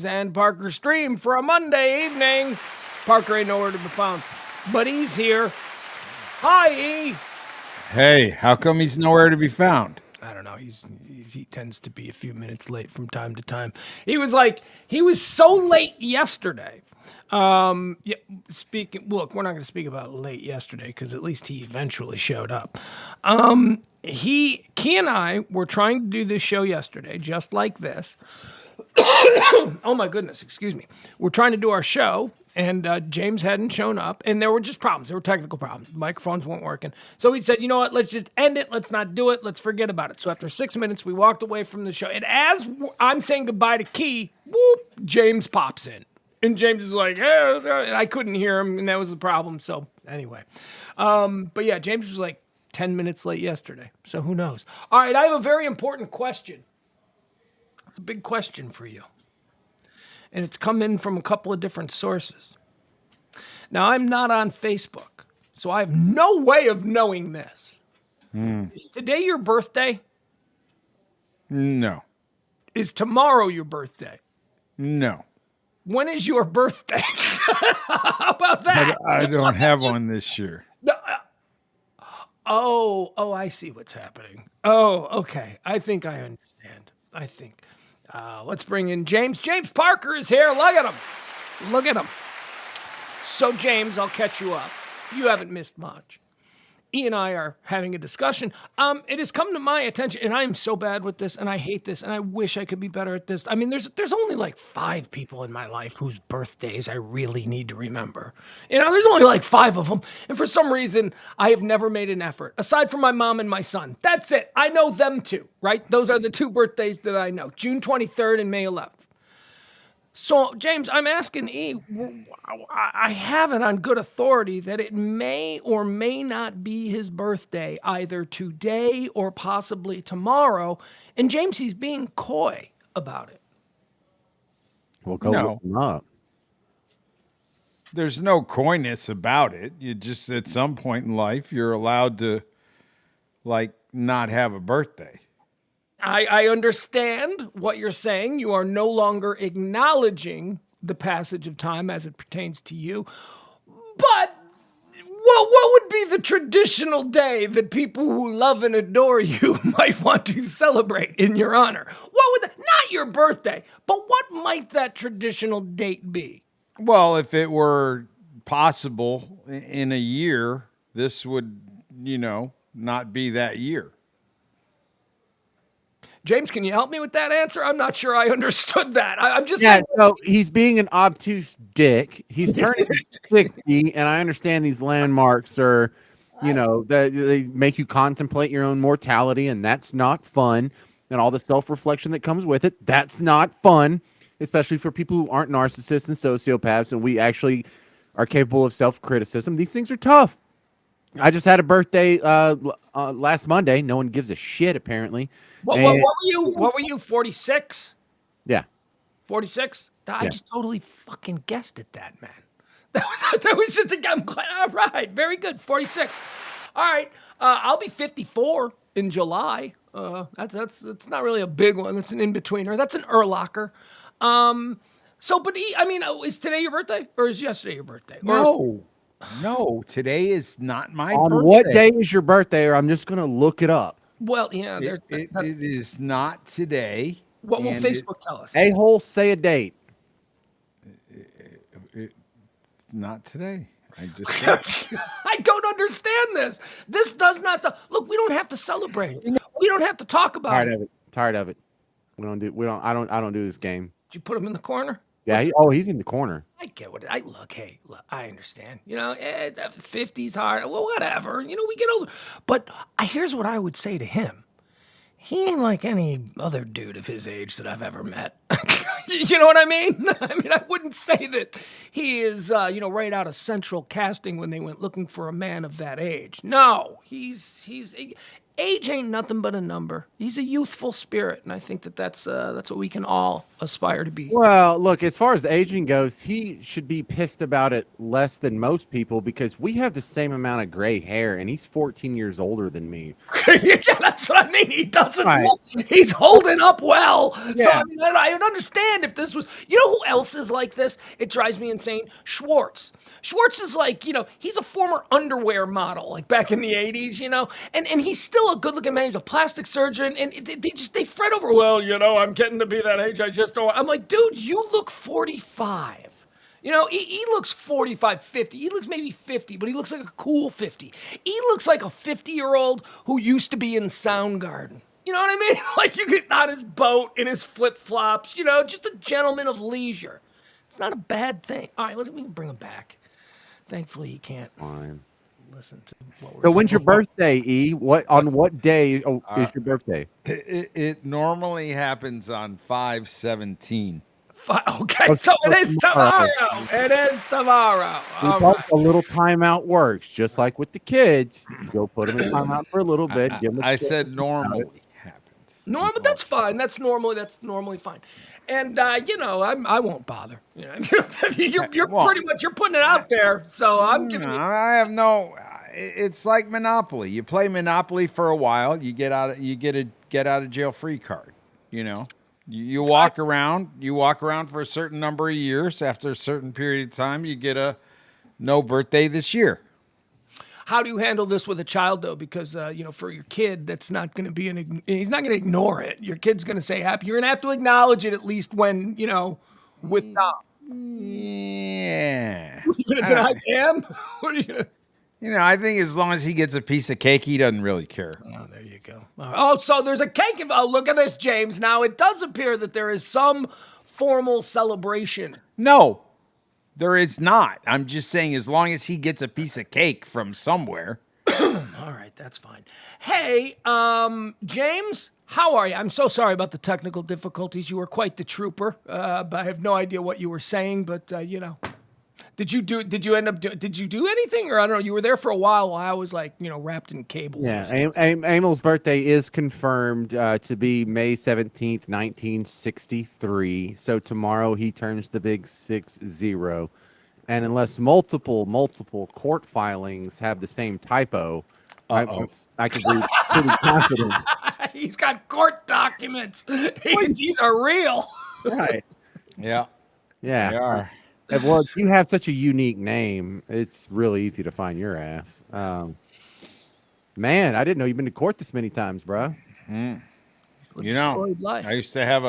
And Parker stream for a Monday evening. Parker ain't nowhere to be found, but he's here. Hi, E. Hey, how come he's nowhere to be found? I don't know. He tends to be a few minutes late from time to time. He was so late yesterday. Yeah, look, we're not going to speak about late yesterday because at least he eventually showed up. Key and I were trying to do this show yesterday, just like this. Oh my goodness, excuse me. We're trying to do our show, and James hadn't shown up, and there were just problems. There were technical problems. The microphones weren't working. So he said, you know what, let's just end it. Let's not do it. Let's forget about it. So after 6 minutes, we walked away from the show. And as I'm saying goodbye to Key, whoop, James pops in. And James is like, hey, and I couldn't hear him, and that was the problem. So anyway. But yeah, James was like 10 minutes late yesterday. So who knows? All right, I have a very important question. It's a big question for you. And it's come in from a couple of different sources. Now, I'm not on Facebook, so I have no way of knowing this. Is today your birthday? No. Is tomorrow your birthday? No. When is your birthday? How about that? But I don't have one this year. Oh, I see what's happening. Oh, okay. I think I understand. Let's bring in James. James Parker is here. Look at him. Look at him. So, James, I'll catch you up. You haven't missed much. E and I are having a discussion. It has come to my attention, and I am so bad with this, and I hate this, and I wish I could be better at this. I mean, there's only like 5 people in my life whose birthdays I really need to remember. You know, there's only like 5 of them, and for some reason, I have never made an effort. Aside from my mom and my son, that's it. I know them two, right? Those are the 2 birthdays that I know: June 23rd and May 11th. So, James, I'm asking E, I have it on good authority that it may or may not be his birthday either today or possibly tomorrow. And James, he's being coy about it. Well, go No. look him up. There's no coyness about it. You just, at some point in life, you're allowed to, like, not have a birthday. I understand what you're saying. You are no longer acknowledging the passage of time as it pertains to you. But what would be the traditional day that people who love and adore you might want to celebrate in your honor? Not your birthday, but what might that traditional date be? Well, if it were possible in a year, this would, not be that year. James, can you help me with that answer? I'm not sure I understood that. I'm just Yeah, saying. so he's being an obtuse dick. He's turning 60, and I understand these landmarks are, they make you contemplate your own mortality, and that's not fun. And all the self-reflection that comes with it, that's not fun, especially for people who aren't narcissists and sociopaths, and we actually are capable of self-criticism. These things are tough. I just had a birthday last Monday. No one gives a shit, apparently. What were you? What were you? 46? Yeah. 46? I Yeah. just totally fucking guessed at that, man. That was just I'm glad. All right, very good. 46. All right, I'll be 54 in July. That's not really a big one. That's an in-betweener. That's an Erlocker. Is today your birthday or is yesterday your birthday? No, today is not my On birthday. what day is your birthday? Or I'm just going to look it up. Well, yeah. It is not today. What will and Facebook tell us? A-hole, say a date. Not today. I just said. I don't understand this. This does not. Look, we don't have to celebrate it. We don't have to talk about Tired it. of it. Tired of it. I don't do this game. Did you put him in the corner? Yeah, he's in the corner. I get what Hey, look, I understand. 50's hard. Well, whatever. We get older. But here's what I would say to him. He ain't like any other dude of his age that I've ever met. You know what I mean? I wouldn't say that he is, right out of central casting when they went looking for a man of that age. No, he's age ain't nothing but a number. He's a youthful spirit, and I think that's what we can all aspire to be. Well, look, as far as the aging goes, he should be pissed about it less than most people because we have the same amount of gray hair, and he's 14 years older than me. Yeah, that's what I mean. He doesn't. Right. He's holding up well. So Yeah. I mean, I would understand if this was. You know who else is like this? It drives me insane. Schwartz. Schwartz is like, he's a former underwear model, like back in the '80s, and he's still a good-looking man. He's a plastic surgeon, and they fret over. Well, I'm getting to be that age. I just don't. I'm like, dude, you look 45. He looks 45, 50. He looks maybe 50, but he looks like a cool 50. He looks like a 50-year-old who used to be in Soundgarden. You know what I mean? Like you get on his boat in his flip-flops, just a gentleman of leisure. It's not a bad thing. All right, we can bring him back. Thankfully, he can't Fine. listen to what we're So when's your saying. birthday, E? On what day is your birthday? It normally happens on 5/17. Okay, so it is tomorrow. It is tomorrow. All right. A little timeout works, just like with the kids. You go put them in timeout for a little bit. Give them a I chance. said normally happens. Normal, that's fine. That's normally fine. And I won't bother. You're Well, pretty much you're putting it out there. So I'm giving you. I have no. It's like Monopoly. You play Monopoly for a while. You get a get out of jail free card. You walk around. You walk around for a certain number of years. After a certain period of time, you get a no birthday this year. How do you handle this with a child though? Because for your kid, that's not going to be he's not going to ignore it. Your kid's going to say happy. You're going to have to acknowledge it at least when with Dom. Yeah. Are you going to deny Cam? What are you going to? I think as long as he gets a piece of cake, he doesn't really care. Oh, there you go. Oh, so there's a cake. Oh, look at this, James. Now it does appear that there is some formal celebration. No, there is not. I'm just saying as long as he gets a piece of cake from somewhere. All right, that's fine. Hey, James, how are you? I'm so sorry about the technical difficulties. You were quite the trooper. But I have no idea what you were saying, but Did you do anything? Or I don't know, you were there for a while I was like, wrapped in cables. Yeah, Emil's birthday is confirmed to be May 17th, 1963. So tomorrow he turns the big 6-0. And unless multiple court filings have the same typo, I can be pretty confident. He's got court documents. These are real. Right. Yeah. Yeah. They are. Well, you have such a unique name. It's really easy to find your ass. Man, I didn't know you've been to court this many times, bro. Mm. Life. I used to have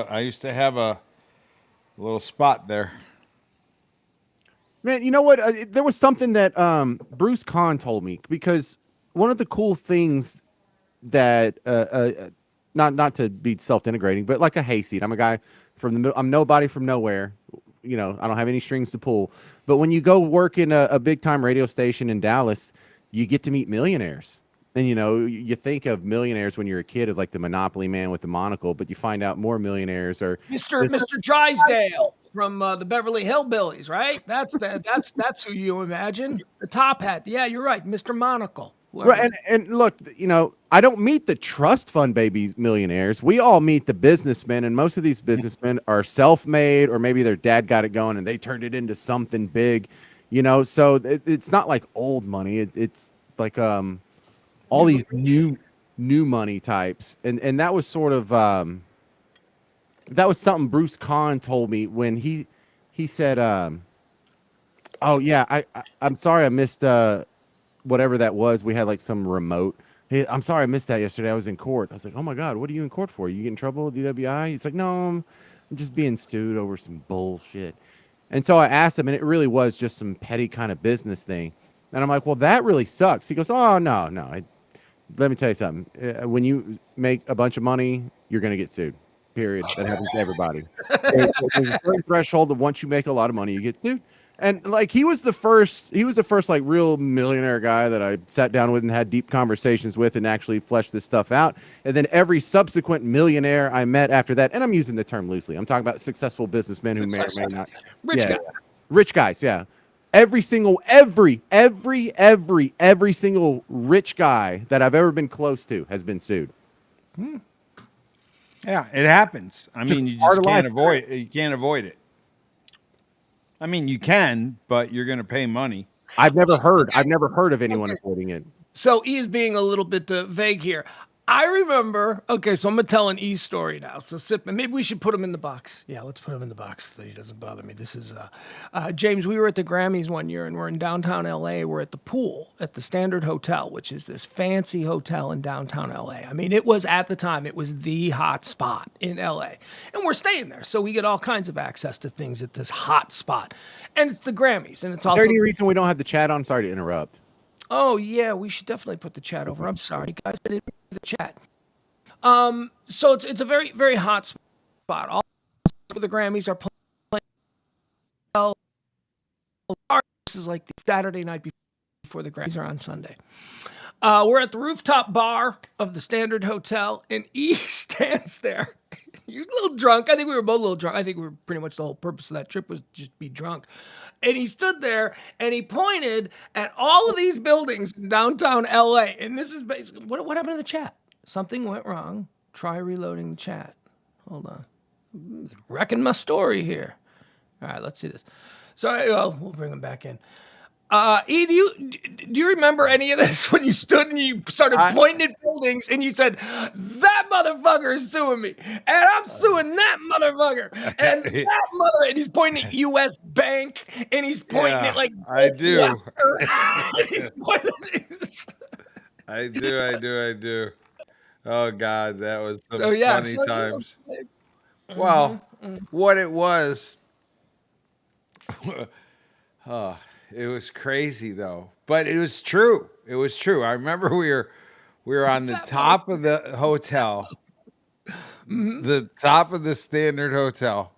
a little spot there. Man, you know what? There was something that Bruce Kahn told me, because one of the cool things that not to be self-denigrating, but like a hayseed. I'm a guy from the middle. I'm nobody from nowhere. I don't have any strings to pull. But when you go work in a big time radio station in Dallas, you get to meet millionaires. And you think of millionaires when you're a kid as like the Monopoly man with the monocle, but you find out more millionaires are Mr. Drysdale from the Beverly Hillbillies, right? That's who you imagine. The top hat. Yeah, you're right, Mr. Monocle. Right, and look, I don't meet the trust fund baby millionaires. We all meet the businessmen, and most of these businessmen are self-made, or maybe their dad got it going and they turned it into something big, So it's not like old money. It's like all these new money types, and that was sort of that was something Bruce Kahn told me when he said, "Oh yeah, I'm sorry I missed." Whatever that was, we had like some remote. Hey, I'm sorry I missed that yesterday. I was in court. I was like, oh my God, what are you in court for? You get in trouble with DWI? He's like, no, I'm just being sued over some bullshit. And so I asked him, and it really was just some petty kind of business thing. And I'm like, well, that really sucks. He goes, oh, no. Let me tell you something. When you make a bunch of money, you're going to get sued. Period. That happens to everybody. There's a certain threshold that once you make a lot of money, you get sued. And like he was the first like real millionaire guy that I sat down with and had deep conversations with and actually fleshed this stuff out. And then every subsequent millionaire I met after that, and I'm using the term loosely, I'm talking about successful businessmen who may or may not. Rich guy. Rich guys, yeah. Every single rich guy that I've ever been close to has been sued. Yeah, it happens. I Just mean, you part just of can't life. avoid it. You can't avoid it. I mean, you can, but you're going to pay money. I've never heard of anyone avoiding it. So E is being a little bit vague here. I remember. Okay, so I'm gonna tell an E story now. So Sipman, maybe we should put him in the box. Yeah, let's put him in the box. So he doesn't bother me. This is James. We were at the Grammys one year, and we're in downtown LA. We're at the pool at the Standard Hotel, which is this fancy hotel in downtown LA. I mean, it was at the time it was the hot spot in LA, and we're staying there, so we get all kinds of access to things at this hot spot. And it's the Grammys, and it's Is also. there any reason we don't have the chat on? Sorry to interrupt. Oh yeah, we should definitely put the chat over. I'm sorry, guys, I didn't put the chat. So it's a very very hot spot. All for the Grammys are playing. This is like the Saturday night before the Grammys are on Sunday. We're at the rooftop bar of the Standard Hotel, and E stands there. He was a little drunk. I think we were both a little drunk. I think we were pretty much the whole purpose of that trip was just be drunk. And he stood there and he pointed at all of these buildings in downtown LA. And this is basically what happened to the chat? Something went wrong. Try reloading the chat. Hold on. Wrecking my story here. All right, let's see this. Sorry, well, we'll bring him back in. E, do you remember any of this when you stood and you started pointing at buildings and you said, that motherfucker is suing me and I'm suing that motherfucker and that mother, and he's pointing at US Bank and he's pointing at like I do. I do. Oh God, that was some funny times. Well, what it was, it was crazy though, but it was true. It was true. I remember we were on the top of the hotel, the top of the Standard Hotel,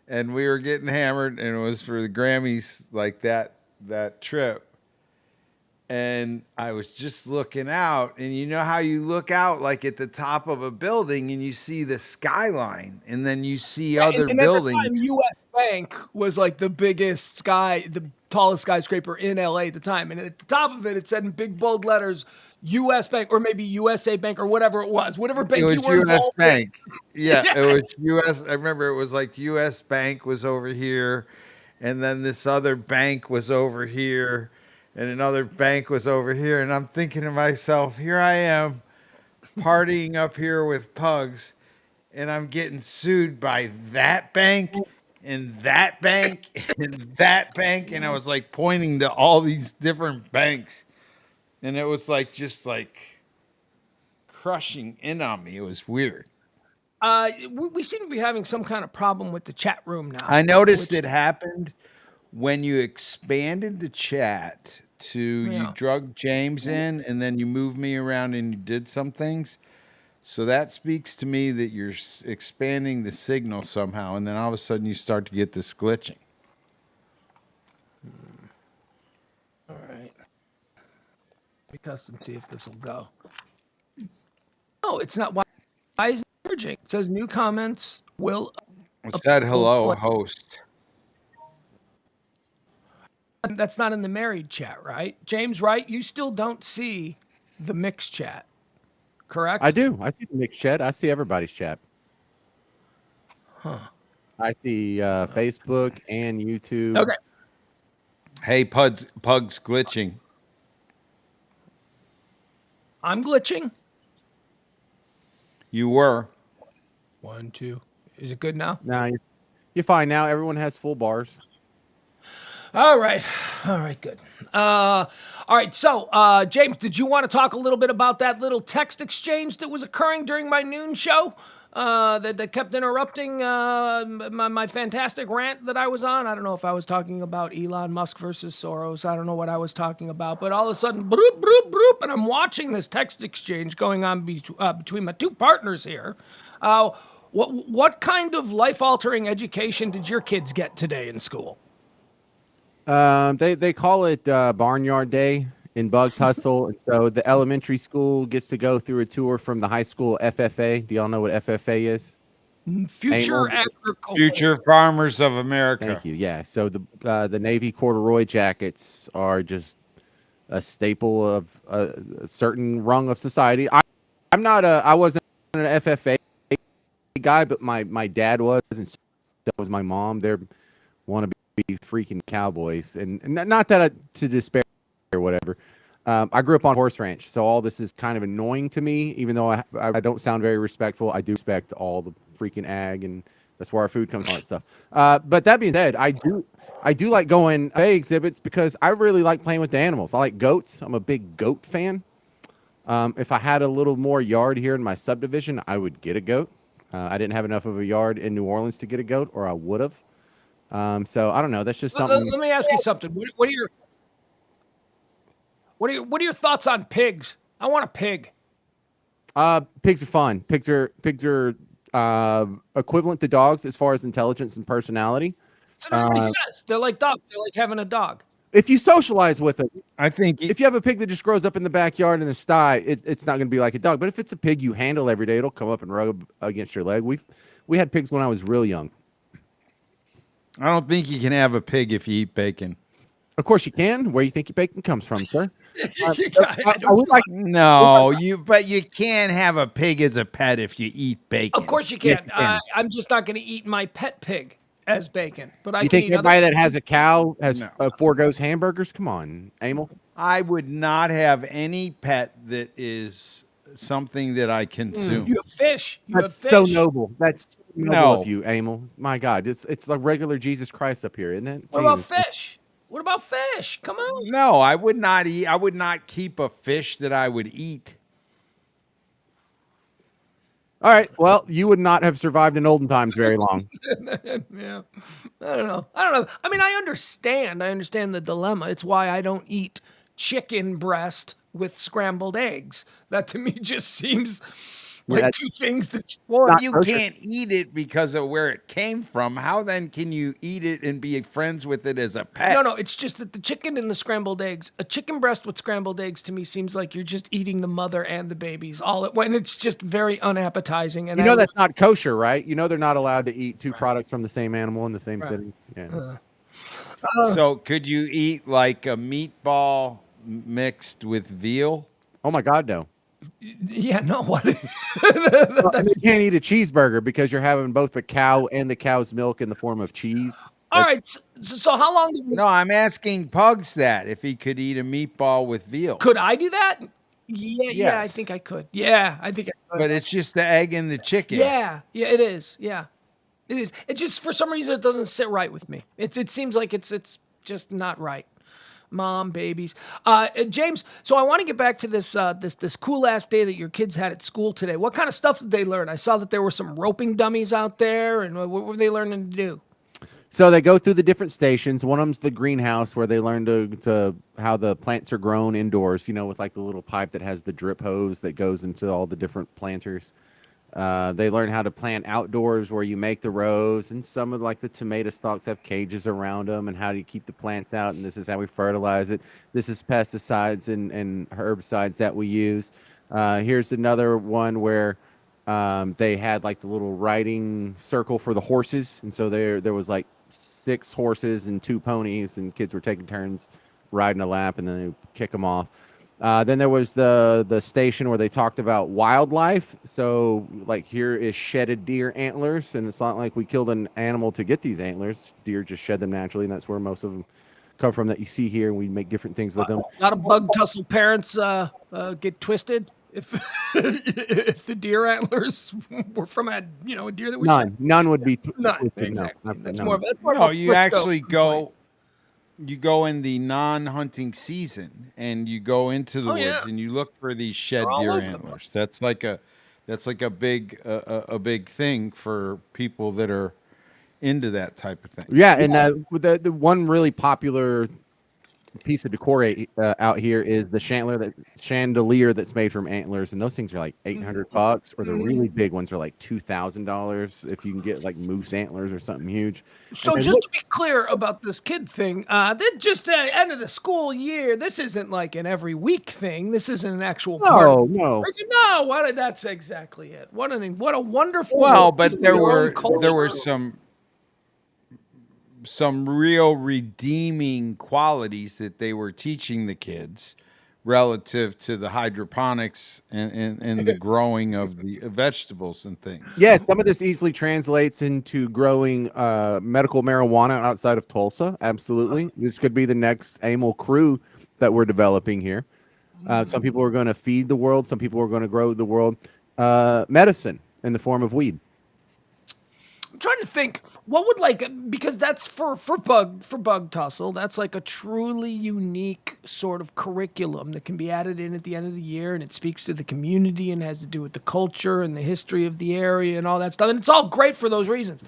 and we were getting hammered, and it was for the Grammys, like that trip. And I was just looking out, and you know how you look out like at the top of a building and you see the skyline, and then you see other buildings. At the time, US Bank was like the tallest skyscraper in LA at the time. And at the top of it, it said in big bold letters, US Bank, or maybe USA Bank, or whatever it was. Whatever bank it was you were US Bank. Yeah, it was US. I remember it was like US Bank was over here, and then this other bank was over here, and another bank was over here. And I'm thinking to myself, here I am partying up here with Pugs, and I'm getting sued by that bank and that bank and that bank. And I was like pointing to all these different banks, and it was like just like crushing in on me. It was weird. We seem to be having some kind of problem with the chat room now. I noticed it happened when you expanded the chat to you drug James in, and then you moved me around and you did some things. So that speaks to me that you're expanding the signal somehow, and then all of a sudden you start to get this glitching. All right. Let me test and see if this will go. Oh, it's not. Why is it merging? It says new comments will. It said hello, host. That's not in the married chat, right? James, right? You still don't see the mixed chat, correct? I do. I see the mixed chat. I see everybody's chat. Huh. I see Facebook and YouTube. Okay. Hey, Pugs glitching. I'm glitching. You were. 1, 2. Is it good now? No, you're fine now. Everyone has full bars. All right, good. All right, so James, did you want to talk a little bit about that little text exchange that was occurring during my noon show that kept interrupting my fantastic rant that I was on? I don't know if I was talking about Elon Musk versus Soros. I don't know what I was talking about, but all of a sudden, broop, broop, broop, and I'm watching this text exchange going on between my two partners here. What kind of life-altering education did your kids get today in school? They call it Barnyard Day in Bug Tussle. And so the elementary school gets to go through a tour from the high school FFA. Do y'all know what FFA is? Future Anal. agriculture. Future farmers of America. Thank you. Yeah. So the Navy corduroy jackets are just a staple of a certain rung of society. I wasn't an FFA guy, but my dad was, and so was my mom. They're want to be freaking cowboys, and not that to despair or whatever. I grew up on a horse ranch, so all this is kind of annoying to me. Even though I don't sound very respectful, I do respect all the freaking ag, and that's where our food comes from, all that stuff. But that being said, I do like going to exhibits because I really like playing with the animals. I like goats. I'm a big goat fan. If I had a little more yard here in my subdivision, I would get a goat. I didn't have enough of a yard in New Orleans to get a goat, or I would have. So I don't know. That's just something. Let me ask you something. What are your thoughts on pigs? I want a pig. Pigs are fun. Pigs are equivalent to dogs as far as intelligence and personality. That's what everybody says. They're like dogs. They're like having a dog. If you socialize with it, I think if you have a pig that just grows up in the backyard in a sty, it's not going to be like a dog. But if it's a pig you handle every day, it'll come up and rub against your leg. We had pigs when I was real young. I don't think you can have a pig if you eat bacon. Of course you can. Where you think your bacon comes from, sir? No, but you can have a pig as a pet if you eat bacon. Of course you can. I'm just not going to eat my pet pig as bacon. But I you can think eat everybody that has a cow has foregoes hamburgers? Come on, Emil. I would not have any pet that is something that I consume. You have fish. That's so noble. That's so noble of you, Emil. My God, it's like regular Jesus Christ up here, isn't it? What about fish? What about fish? Come on. No, I would not eat. I would not keep a fish that I would eat. All right. Well, you would not have survived in olden times very long. Yeah. I don't know. I mean, I understand the dilemma. It's why I don't eat chicken breast with scrambled eggs. That to me just seems like two things that. Well, if you can't eat it because of where it came from, how then can you eat it and be friends with it as a pet? No, it's just that the chicken and the scrambled eggs, a chicken breast with scrambled eggs to me seems like you're just eating the mother and the babies all at once. It's just very unappetizing. And that's not kosher, right? They're not allowed to eat two products from the same animal in the same setting. Yeah. So could you eat like a meatball mixed with veal? Oh my God, no. Yeah, no. What? You can't eat a cheeseburger because you're having both the cow and the cow's milk in the form of cheese. All right. So how long? No, I'm asking Pugs that if he could eat a meatball with veal. Could I do that? Yeah, I think I could. Yeah, I think I could. But it's just the egg and the chicken. Yeah, it is. Yeah, it is. It just for some reason it doesn't sit right with me. It seems like it's just not right. Mom, babies. James, so I want to get back to this this cool ass day that your kids had at school today. What kind of stuff did they learn? I saw that there were some roping dummies out there, and what were they learning to do? So they go through the different stations. One of them's the greenhouse where they learn to how the plants are grown indoors, with like the little pipe that has the drip hose that goes into all the different planters. They learn how to plant outdoors where you make the rows, and some of like the tomato stalks have cages around them, and how do you keep the plants out, and this is how we fertilize it. This is pesticides and herbicides that we use. Here's another one where they had like the little riding circle for the horses, and so there was like 6 horses and 2 ponies, and kids were taking turns riding a lap, and then they kick them off. Then there was the station where they talked about wildlife. So like here is shedded deer antlers, and it's not like we killed an animal to get these antlers. Deer just shed them naturally, and that's where most of them come from that you see here, and we make different things with them. A lot of bug tussle parents get twisted if if the deer antlers were from a deer that was none would be none. Exactly. No, That's more. No, you actually go. You go in the non-hunting season, and you go into the woods, and you look for these shed deer antlers. That's like a big thing for people that are into that type of thing. Yeah, and the one really popular piece of decor out here is the chandelier that's made from antlers, and those things are like $800, or the really big ones are like $2,000 if you can get like moose antlers or something huge. And So they just look to be clear about this kid thing, that just end of the school year. This isn't like an every week thing. This isn't an actual part. no. No, that's exactly it. What a wonderful Well, piece but of your own there were culture. some real redeeming qualities that they were teaching the kids relative to the hydroponics and the growing of the vegetables and things. Yeah, some of this easily translates into growing medical marijuana outside of Tulsa. Absolutely. This could be the next Amel crew that we're developing here. Some people are going to feed the world. Some people are going to grow the world medicine in the form of weed. I'm trying to think what would because that's for bug tussle. That's like a truly unique sort of curriculum that can be added in at the end of the year, and it speaks to the community and has to do with the culture and the history of the area and all that stuff. And it's all great for those reasons.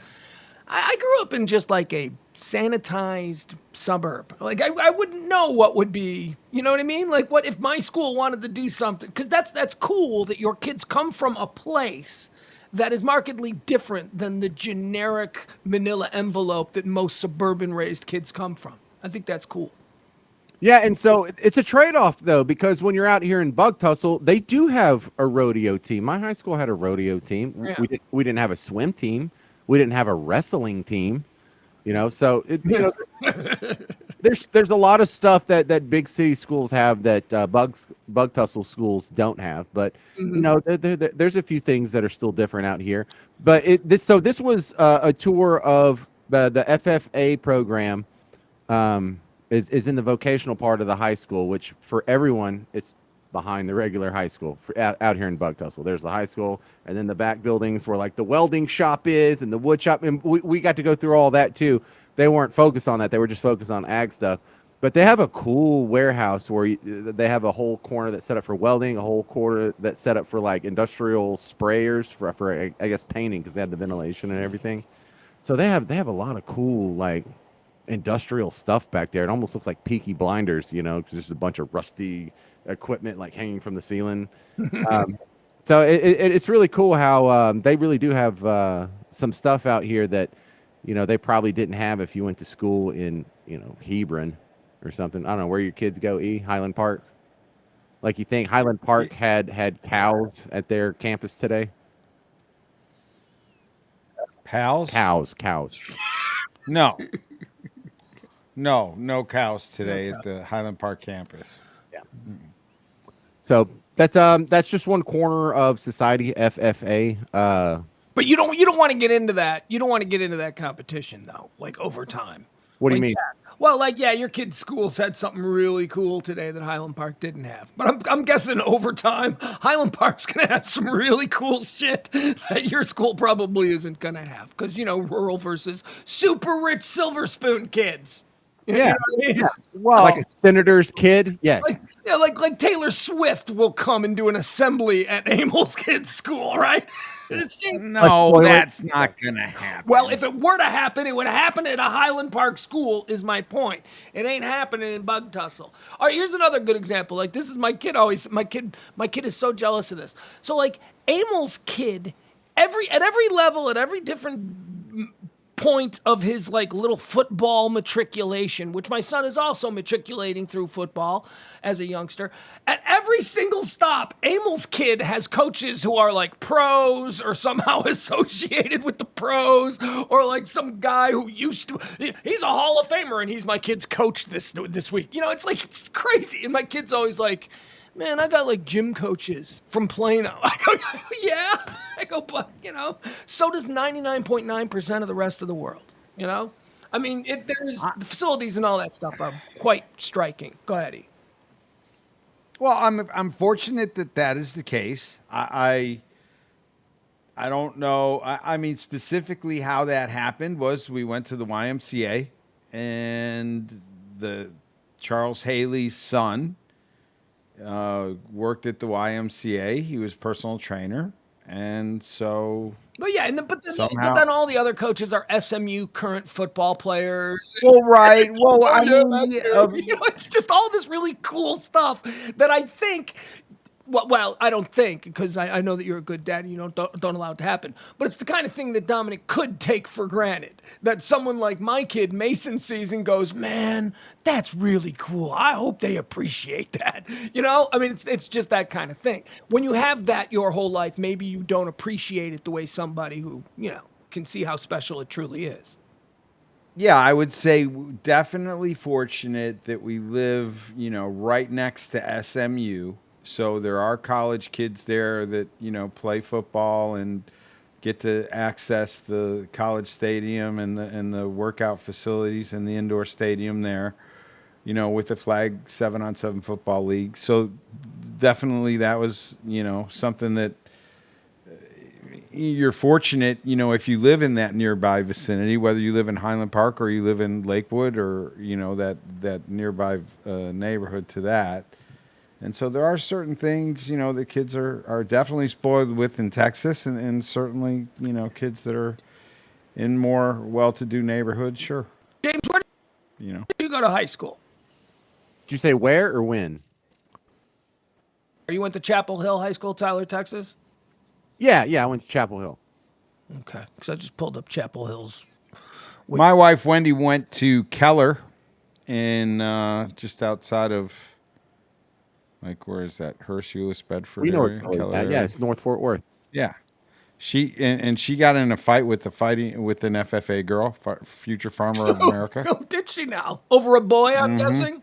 I grew up in just like a sanitized suburb. Like I wouldn't know what would be, you know what I mean? Like what if my school wanted to do something? Because that's cool that your kids come from a place that is markedly different than the generic manila envelope that most suburban raised kids come from. I think that's cool. Yeah, and so it's a trade-off though, because when you're out here in Bug Tussle, they do have a rodeo team. My high school had a rodeo team. Yeah. We didn't have a swim team. We didn't have a wrestling team. So there's a lot of stuff that big city schools have that Bug Tussle schools don't have. But there's a few things that are still different out here. But this was a tour of the FFA program. Is in the vocational part of the high school, which for everyone it's behind the regular high school out here in Bug Tussle. There's the high school, and then the back buildings where like the welding shop is and the wood shop, and we got to go through all that too. They weren't focused on that; they were just focused on ag stuff. But they have a cool warehouse where they have a whole corner that's set up for welding, a whole corner that's set up for like industrial sprayers for I guess painting, because they had the ventilation and everything. So they have a lot of cool like industrial stuff back there. It almost looks like Peaky Blinders, because there's a bunch of rusty equipment like hanging from the ceiling. So it's really cool how they really do have some stuff out here that they probably didn't have if you went to school in Hebron or something. I don't know where your kids go. Highland Park. Like, you think Highland Park had cows at their campus today? Pals? Cows. No. No cows today at the Highland Park campus. Yeah. So that's just one corner of society, FFA. But you don't want to get into that. You don't want to get into that competition though, like over time. What do you mean? Yeah. Well, your kid's schools had something really cool today that Highland Park didn't have. But I'm guessing over time, Highland Park's gonna have some really cool shit that your school probably isn't gonna have. Because rural versus super rich silver spoon kids. You know what I mean? Yeah. Well, like a senator's kid. Yes. Like Taylor Swift will come and do an assembly at Amel's kids' school, right? No, that's not gonna happen. Well, if it were to happen, it would happen at a Highland Park school, is my point. It ain't happening in Bug Tussle. All right, here's another good example. Like, this is my kid is so jealous of this. So like Amel's kid, at every level, at every different point of his like little football matriculation, which my son is also matriculating through football as a youngster. At every single stop, Amel's kid has coaches who are like pros or somehow associated with the pros, or like some guy who he's a Hall of Famer and he's my kid's coach this week. It's crazy. And my kid's always like, man, I got like gym coaches from Plano. I go, yeah. I go, but so does 99.9% of the rest of the world. I mean, there's the facilities and all that stuff are quite striking. Go ahead, E. Well, I'm fortunate that is the case. I don't know. I mean, specifically how that happened was we went to the YMCA, and the Charles Haley's son worked at the YMCA. He was personal trainer, and so But yeah, but somehow. then all the other coaches are SMU current football players. Well, right. Well, Oh, I yeah, mean, that's good. It's just all this really cool stuff that I think. Well, I don't think, because I know that you're a good dad and you don't allow it to happen. But it's the kind of thing that Dominic could take for granted. That someone like my kid Mason sees and goes, "Man, that's really cool. I hope they appreciate that." I mean, it's just that kind of thing. When you have that your whole life, maybe you don't appreciate it the way somebody who can see how special it truly is. yeah, I would say definitely fortunate that we live, right next to SMU. So there are college kids there that, play football and get to access the college stadium and the workout facilities and the indoor stadium there, with the flag 7-on-7 football league. So definitely that was, something that you're fortunate, if you live in that nearby vicinity, whether you live in Highland Park or you live in Lakewood or, that nearby neighborhood to that. And so there are certain things, that kids are definitely spoiled with in Texas and certainly, kids that are in more well-to-do neighborhoods, sure. James, where You know. did you go to high school? Did you say where or when? You went to Chapel Hill High School, Tyler, Texas? Yeah, I went to Chapel Hill. Okay, because I just pulled up Chapel Hill's. My wife Wendy went to Keller in just outside of, like, where is that? Hershey-Lewis, Bedford We know area? where Keller yeah, area? it's North Fort Worth. Yeah. She got in a fight with an FFA girl, future farmer of America. Oh, did she now? Over a boy, I'm Mm-hmm. guessing?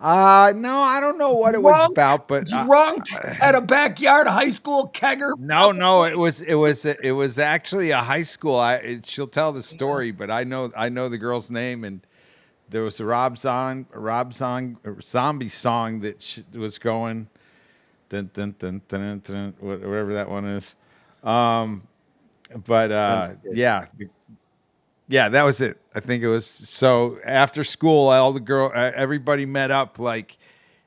No, I don't know what it was about, but Drunk at a backyard high school kegger? no, it was actually a high school. She'll tell the story, but I know the girl's name, and there was a zombie song that was going, dun, dun, dun, dun, dun, dun, whatever that one is. But yeah, that was it. I think it was. So after school, everybody met up like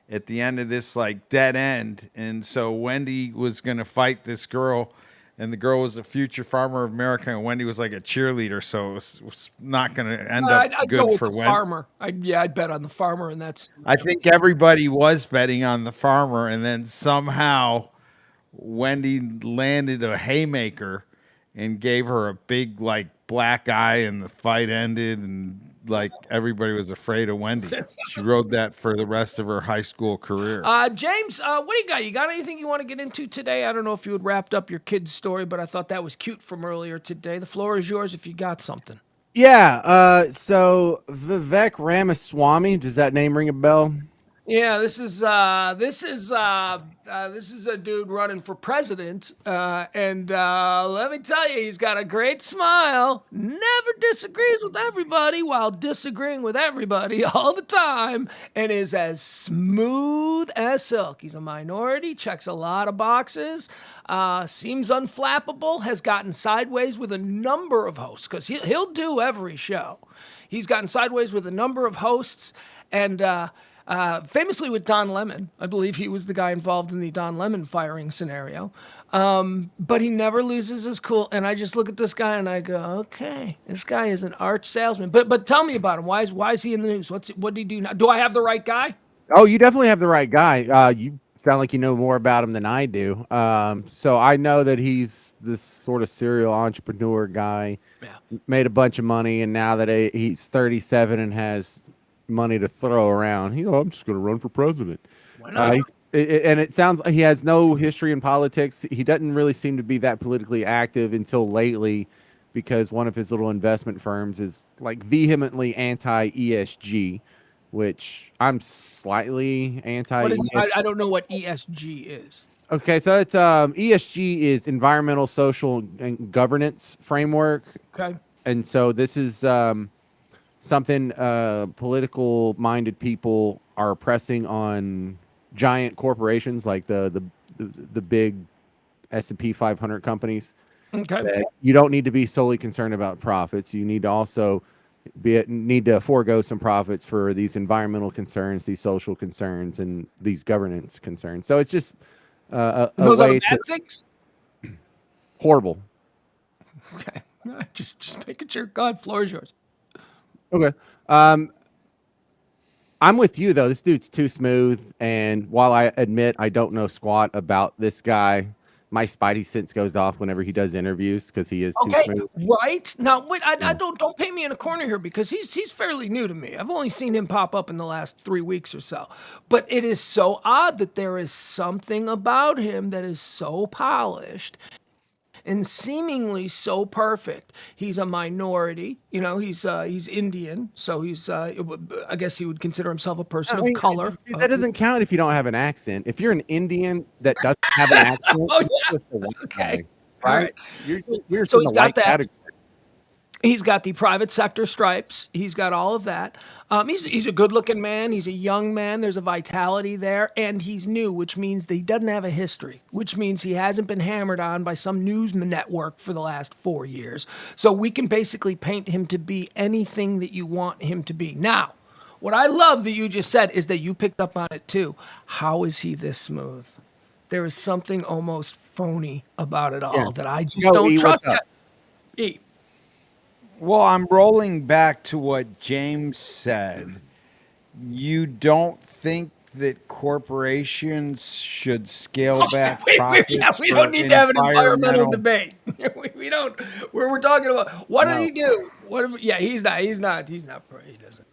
at the end of this like dead end, and so Wendy was gonna fight this girl, and the girl was a future farmer of America, and Wendy was like a cheerleader, so it was not gonna end up I'd good go with for the Wendy. farmer. I'd bet on the farmer, and that's. I think everybody was betting on the farmer, and then somehow Wendy landed a haymaker and gave her a big like black eye, and the fight ended, and like everybody was afraid of Wendy. She rode that for the rest of her high school career. James, what do you got? You got anything you want to get into today? I don't know if you had wrapped up your kid's story, but I thought that was cute from earlier today. The floor is yours if you got something. Yeah, so Vivek Ramaswamy, does that name ring a bell? Yeah, this is a dude running for president, and let me tell you, he's got a great smile. Never disagrees with everybody, while disagreeing with everybody all the time, and is as smooth as silk. He's a minority, checks a lot of boxes, seems unflappable, has gotten sideways with a number of hosts because he'll do every show. He's gotten sideways with a number of hosts, and famously with Don Lemon. I believe he was the guy involved in the Don Lemon firing scenario. But he never loses his cool. And I just look at this guy and I go, okay, this guy is an arch salesman. But tell me about him. Why is he in the news? What did he do now? Do I have the right guy? Oh, you definitely have the right guy. You sound like you know more about him than I do. So I know that he's this sort of serial entrepreneur guy. Yeah. Made a bunch of money, and now that he's 37 and has money to throw around, I'm just going to run for president. Why not? And it sounds like he has no history in politics. He doesn't really seem to be that politically active until lately, because one of his little investment firms is like vehemently anti-ESG, which I'm slightly anti. I don't know what ESG is. Okay, so it's ESG is environmental, social, and governance framework. Okay. And so this is something political-minded people are pressing on giant corporations like the big S&P 500 companies. Okay. You don't need to be solely concerned about profits. You need to also need to forego some profits for these environmental concerns, these social concerns, and these governance concerns. So it's just a Those are way the bad to things? Horrible. Okay. Just making sure. God, floor is yours. Okay. I'm with you though. This dude's too smooth, and while I admit I don't know squat about this guy, my spidey sense goes off whenever he does interviews because he is too Okay, smooth. right now. Wait, I Yeah. don't paint me in a corner here because he's fairly new to me. I've only seen him pop up in the last 3 weeks or so. But it is so odd that there is something about him that is so polished and seemingly so perfect. He's a minority, he's Indian, so I guess he would consider himself a person I of mean, color. that doesn't count if you don't have an accent. If you're an Indian that doesn't have an accent, Oh you're yeah, just a white okay, guy, all right? right. You're So in he's the got white that. category. He's got the private sector stripes. He's got all of that. He's a good-looking man. He's a young man. There's a vitality there, and he's new, which means that he doesn't have a history, which means he hasn't been hammered on by some news network for the last 4 years. So we can basically paint him to be anything that you want him to be. Now, what I love that you just said is that you picked up on it too. How is he this smooth? There is something almost phony about it all Yeah. that I just Yo, don't E, trust what's up? yet. E. Well, I'm rolling back to what James said. You don't think that corporations should scale back profits We for don't need to have an environmental environmental? debate. we don't. We're talking about what did No. he do? Yeah, he's not. He doesn't.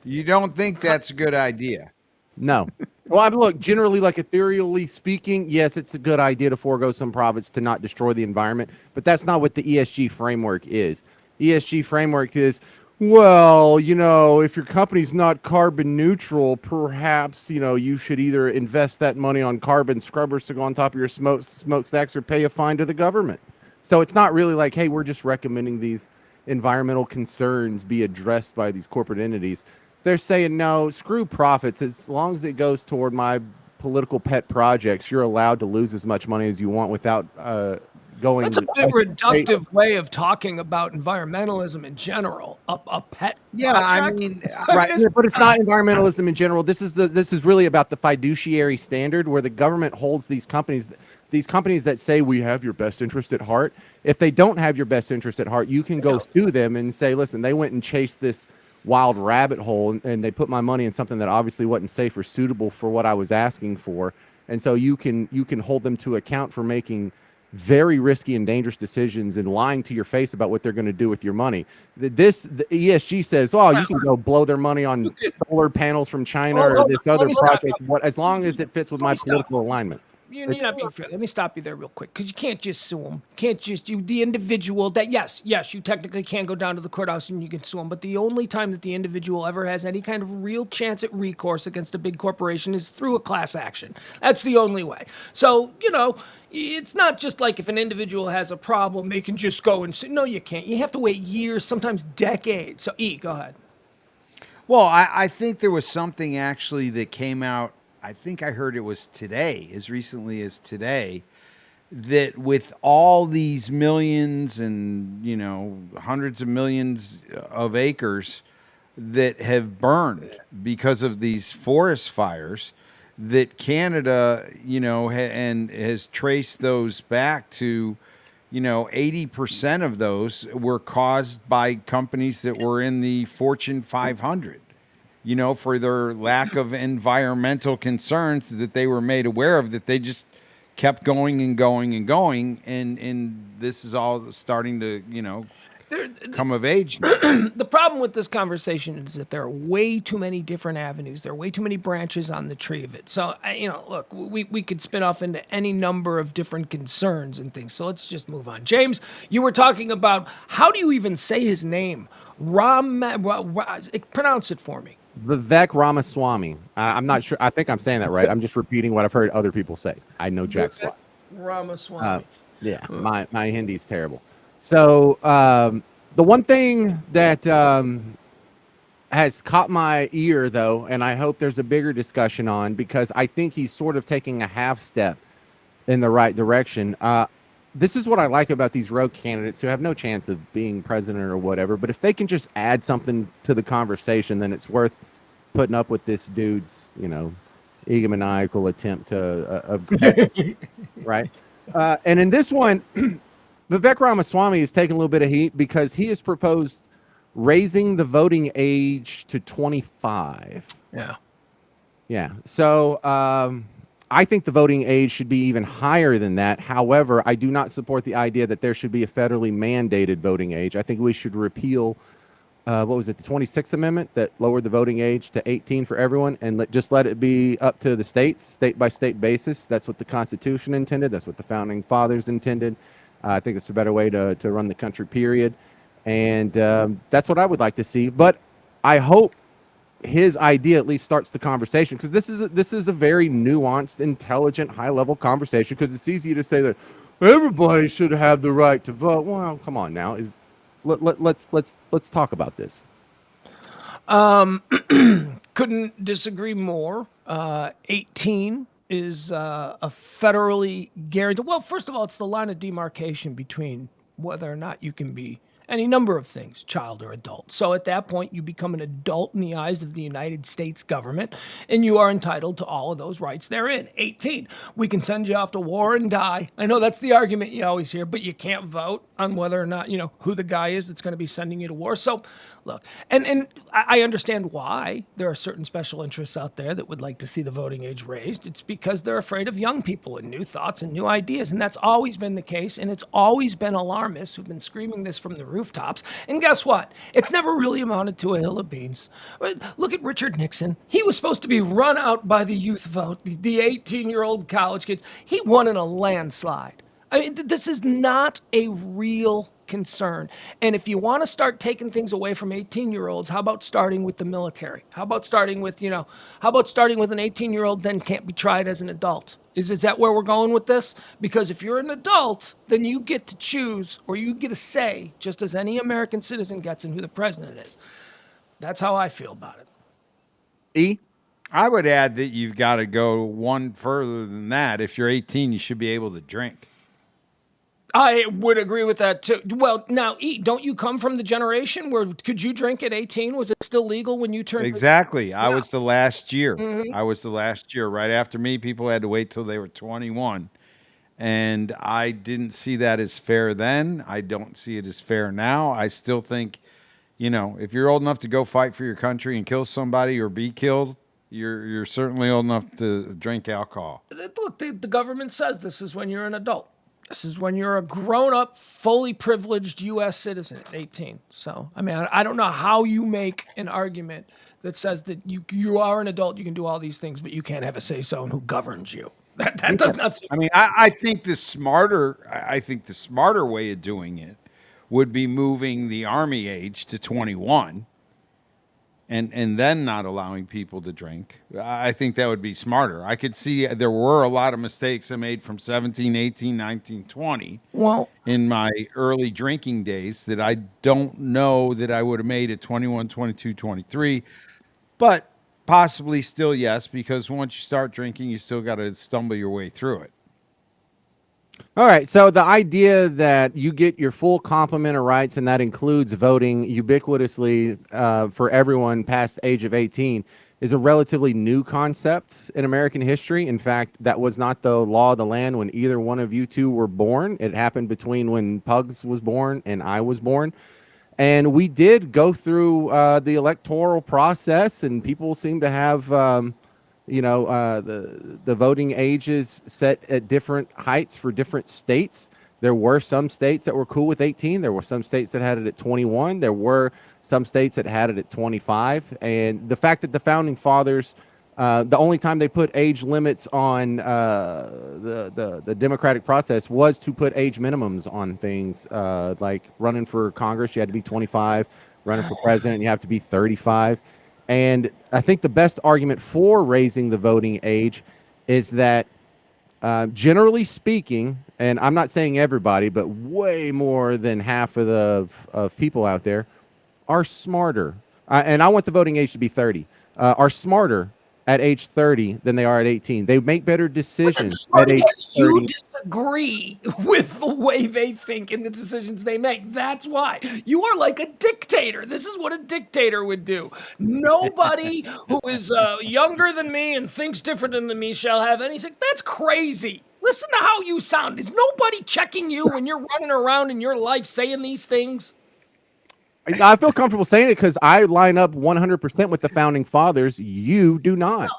You don't think that's a good idea? No. Well, look, generally, like ethereally speaking, yes, it's a good idea to forego some profits to not destroy the environment, but that's not what the ESG framework is. ESG framework is, well, if your company's not carbon neutral, perhaps, you should either invest that money on carbon scrubbers to go on top of your smokestacks or pay a fine to the government. So it's not really like, hey, we're just recommending these environmental concerns be addressed by these corporate entities. They're saying, no, screw profits. As long as it goes toward my political pet projects, you're allowed to lose as much money as you want without going. That's a bit reductive way of talking about environmentalism in general. A pet Yeah, I project? mean, Right, but it's not environmentalism in general. This is really about the fiduciary standard where the government holds these companies that say we have your best interest at heart. If they don't have your best interest at heart, you can go sue them and say, listen, they went and chased this wild rabbit hole and they put my money in something that obviously wasn't safe or suitable for what I was asking for. And so you can hold them to account for making very risky and dangerous decisions and lying to your face about what they're going to do with your money. The ESG says, oh, you can go blow their money on solar panels from China or this other project, as long as it fits with my political alignment. You're not being fair. Let me stop you there real quick because you can't just sue them. Can't just you the individual that yes, you technically can go down to the courthouse and you can sue them. But the only time that the individual ever has any kind of real chance at recourse against a big corporation is through a class action. That's the only way. So it's not just like if an individual has a problem, they can just go and sue. No, you can't. You have to wait years, sometimes decades. So go ahead. well, I think there was something actually that came out. I think I heard it was today, as recently as today, that with all these millions and hundreds of millions of acres that have burned because of these forest fires, that Canada, and has traced those back to, 80% of those were caused by companies that were in the Fortune 500. For their lack of environmental concerns that they were made aware of, that they just kept going and going and going. And this is all starting to, come of age now. The problem with this conversation is that there are way too many different avenues. There are way too many branches on the tree of it. So, look, we could spin off into any number of different concerns and things. So let's just move on. James, you were talking about, how do you even say his name? Pronounce it for me. Vivek Ramaswamy. I'm not sure. I think I'm saying that right. I'm just repeating what I've heard other people say. I know jack squat. Ramaswamy. Yeah, my Hindi's terrible. So the one thing that has caught my ear, though, and I hope there's a bigger discussion on, because I think he's sort of taking a half step in the right direction. This is what I like about these rogue candidates who have no chance of being president or whatever. But if they can just add something to the conversation, then it's worth putting up with this dude's, egomaniacal attempt to, right? And in this one, Vivek Ramaswamy is taking a little bit of heat because he has proposed raising the voting age to 25. Yeah. Yeah. So I think the voting age should be even higher than that. However, I do not support the idea that there should be a federally mandated voting age. I think we should repeal, what was it, the 26th Amendment that lowered the voting age to 18 for everyone, and just let it be up to the states, state by state basis. That's what the Constitution intended. That's what the founding fathers intended. I think it's a better way to run the country, period. And that's what I would like to see. But I hope his idea at least starts the conversation, because this is a very nuanced, intelligent, high level conversation. Because it's easy to say that everybody should have the right to vote. Well, come on now, let's talk about this. Couldn't disagree more. 18 is a federally guaranteed. Well, first of all, it's the line of demarcation between whether or not you can be any number of things, child or adult. So at that point, you become an adult in the eyes of the United States government, and you are entitled to all of those rights therein. 18, we can send you off to war and die. I know that's the argument you always hear, but you can't vote on whether or not, who the guy is that's going to be sending you to war. So look, and I understand why there are certain special interests out there that would like to see the voting age raised. It's because they're afraid of young people and new thoughts and new ideas. And that's always been the case. And it's always been alarmists who've been screaming this from the rooftops. And guess what? It's never really amounted to a hill of beans. Look at Richard Nixon. He was supposed to be run out by the youth vote, the 18-year-old college kids. He won in a landslide. I mean, this is not a real concern. And if you want to start taking things away from 18-year-olds, how about starting with the military? How about starting with, how about starting with an 18-year-old then can't be tried as an adult? Is that where we're going with this? Because if you're an adult, then you get to choose, or you get a say, just as any American citizen gets in who the president is. That's how I feel about it. E? I would add that you've got to go one further than that. If you're 18, you should be able to drink. I would agree with that too. Well, now, don't you come from the generation where could you drink at 18? Was it still legal when you turned? Exactly. I Yeah. was the last year. Mhm. I was the last year. Right after me, people had to wait till they were 21. And I didn't see that as fair then. I don't see it as fair now. I still think, if you're old enough to go fight for your country and kill somebody or be killed, you're certainly old enough to drink alcohol. Look, the government says this is when you're an adult. This is when you're a grown-up, fully privileged U.S. citizen at 18. So, I mean, I don't know how you make an argument that says that you are an adult, you can do all these things, but you can't have a say-so in who governs you. That does not seem. I mean, I think the smarter way of doing it would be moving the Army age to 21. And then not allowing people to drink. I think that would be smarter. I could see there were a lot of mistakes I made from 17, 18, 19, 20 in my early drinking days that I don't know that I would have made at 21, 22, 23. But possibly still yes, because once you start drinking, you still got to stumble your way through it. All right, so the idea that you get your full complement of rights, and that includes voting ubiquitously for everyone past the age of 18, is a relatively new concept in American history. In fact, that was not the law of the land when either one of you two were born. It happened between when Pugs was born and I was born. And we did go through the electoral process, and people seem to have the voting ages set at different heights for different states. There were some states that were cool with 18. There were some states that had it at 21. There were some states that had it at 25. And the fact that the founding fathers, the only time they put age limits on the democratic process was to put age minimums on things, like running for Congress, you had to be 25. Running for president, you have to be 35. And I think the best argument for raising the voting age is that, generally speaking, and I'm not saying everybody, but way more than half of people out there are smarter. And I want the voting age to be 30. Are smarter at age 30 than they are at 18. They make better decisions at age 30. You disagree with the way they think and the decisions they make. That's why. You are like a dictator. This is what a dictator would do. Nobody who is younger than me and thinks different than me shall have any say. That's crazy. Listen to how you sound. Is nobody checking you when you're running around in your life saying these things? I feel comfortable saying it because I line up 100% with the founding fathers. You do not.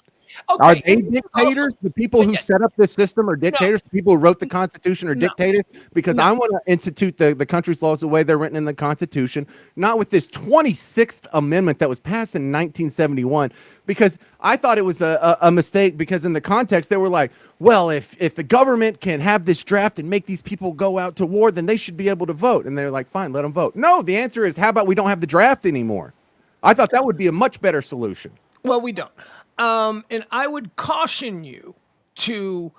Are Okay, they and this is also dictators? The people who yeah, set up this system are no, dictators. The people who wrote the Constitution are no, dictators. Because no. I want to institute the country's laws the way they're written in the Constitution, not with this 26th Amendment that was passed in 1971. Because I thought it was a mistake. Because in the context, they were like, well, if the government can have this draft and make these people go out to war, then they should be able to vote. And they're like, fine, let them vote. No, the answer is, how about we don't have the draft anymore? I thought that would be a much better solution. Well, we don't. And I would caution you to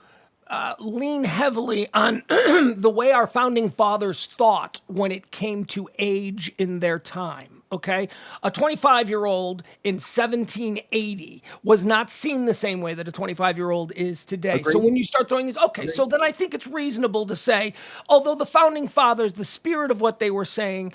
lean heavily on the way our founding fathers thought when it came to age in their time. Okay. A 25-year-old in 1780 was not seen the same way that a 25-year-old is today. So Agreed. when you start throwing these, okay, so then I think it's reasonable to say, although the founding fathers, the spirit of what they were saying,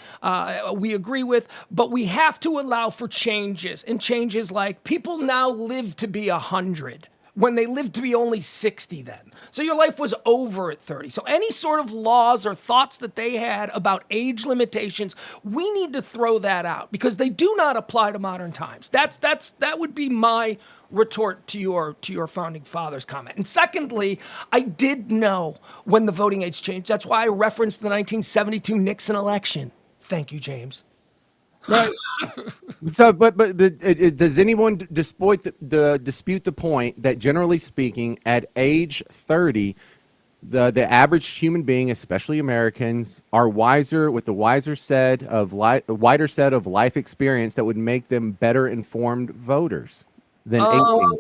we agree with, but we have to allow for changes. And changes like people now live to be 100 when they lived to be only 60 then. So your life was over at 30. So any sort of laws or thoughts that they had about age limitations, we need to throw that out because they do not apply to modern times. That would be my retort to your founding fathers comment. And secondly, I did know when the voting age changed. That's why I referenced the 1972 Nixon election. Thank you, James. Right. So, but does anyone dispute the point that generally speaking, at age 30, the average human being, especially Americans, are wiser with a wider set of life experience that would make them better informed voters than 18?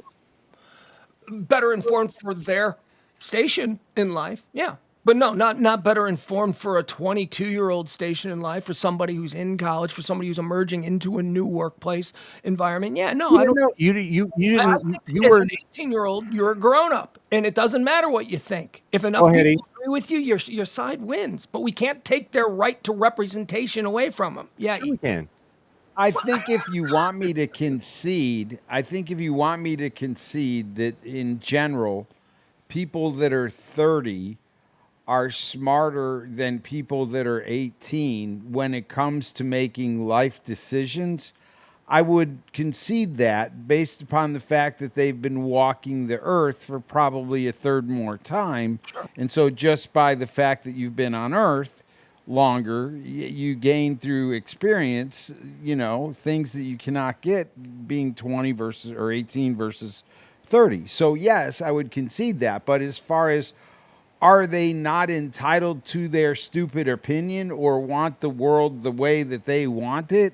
Better informed for their station in life. Yeah. But no, not better informed for a 22-year-old station in life, for somebody who's in college, for somebody who's emerging into a new workplace environment. Yeah, no, I don't. No, you I didn't. think You as were. an 18-year-old, you're a grown up, and it doesn't matter what you think. If Go enough ahead, E. people agree with you, your side wins. But we can't take their right to representation away from them. Yeah, Sure we can. I think if you want me to concede, that in general, people that are 30 are smarter than people that are 18 when it comes to making life decisions. I would concede that based upon the fact that they've been walking the earth for probably a third more time. Sure. And so just by the fact that you've been on earth longer, you gain through experience, things that you cannot get being 20 versus or 18 versus 30. So yes, I would concede that. But as far as are they not entitled to their stupid opinion or want the world the way that they want it?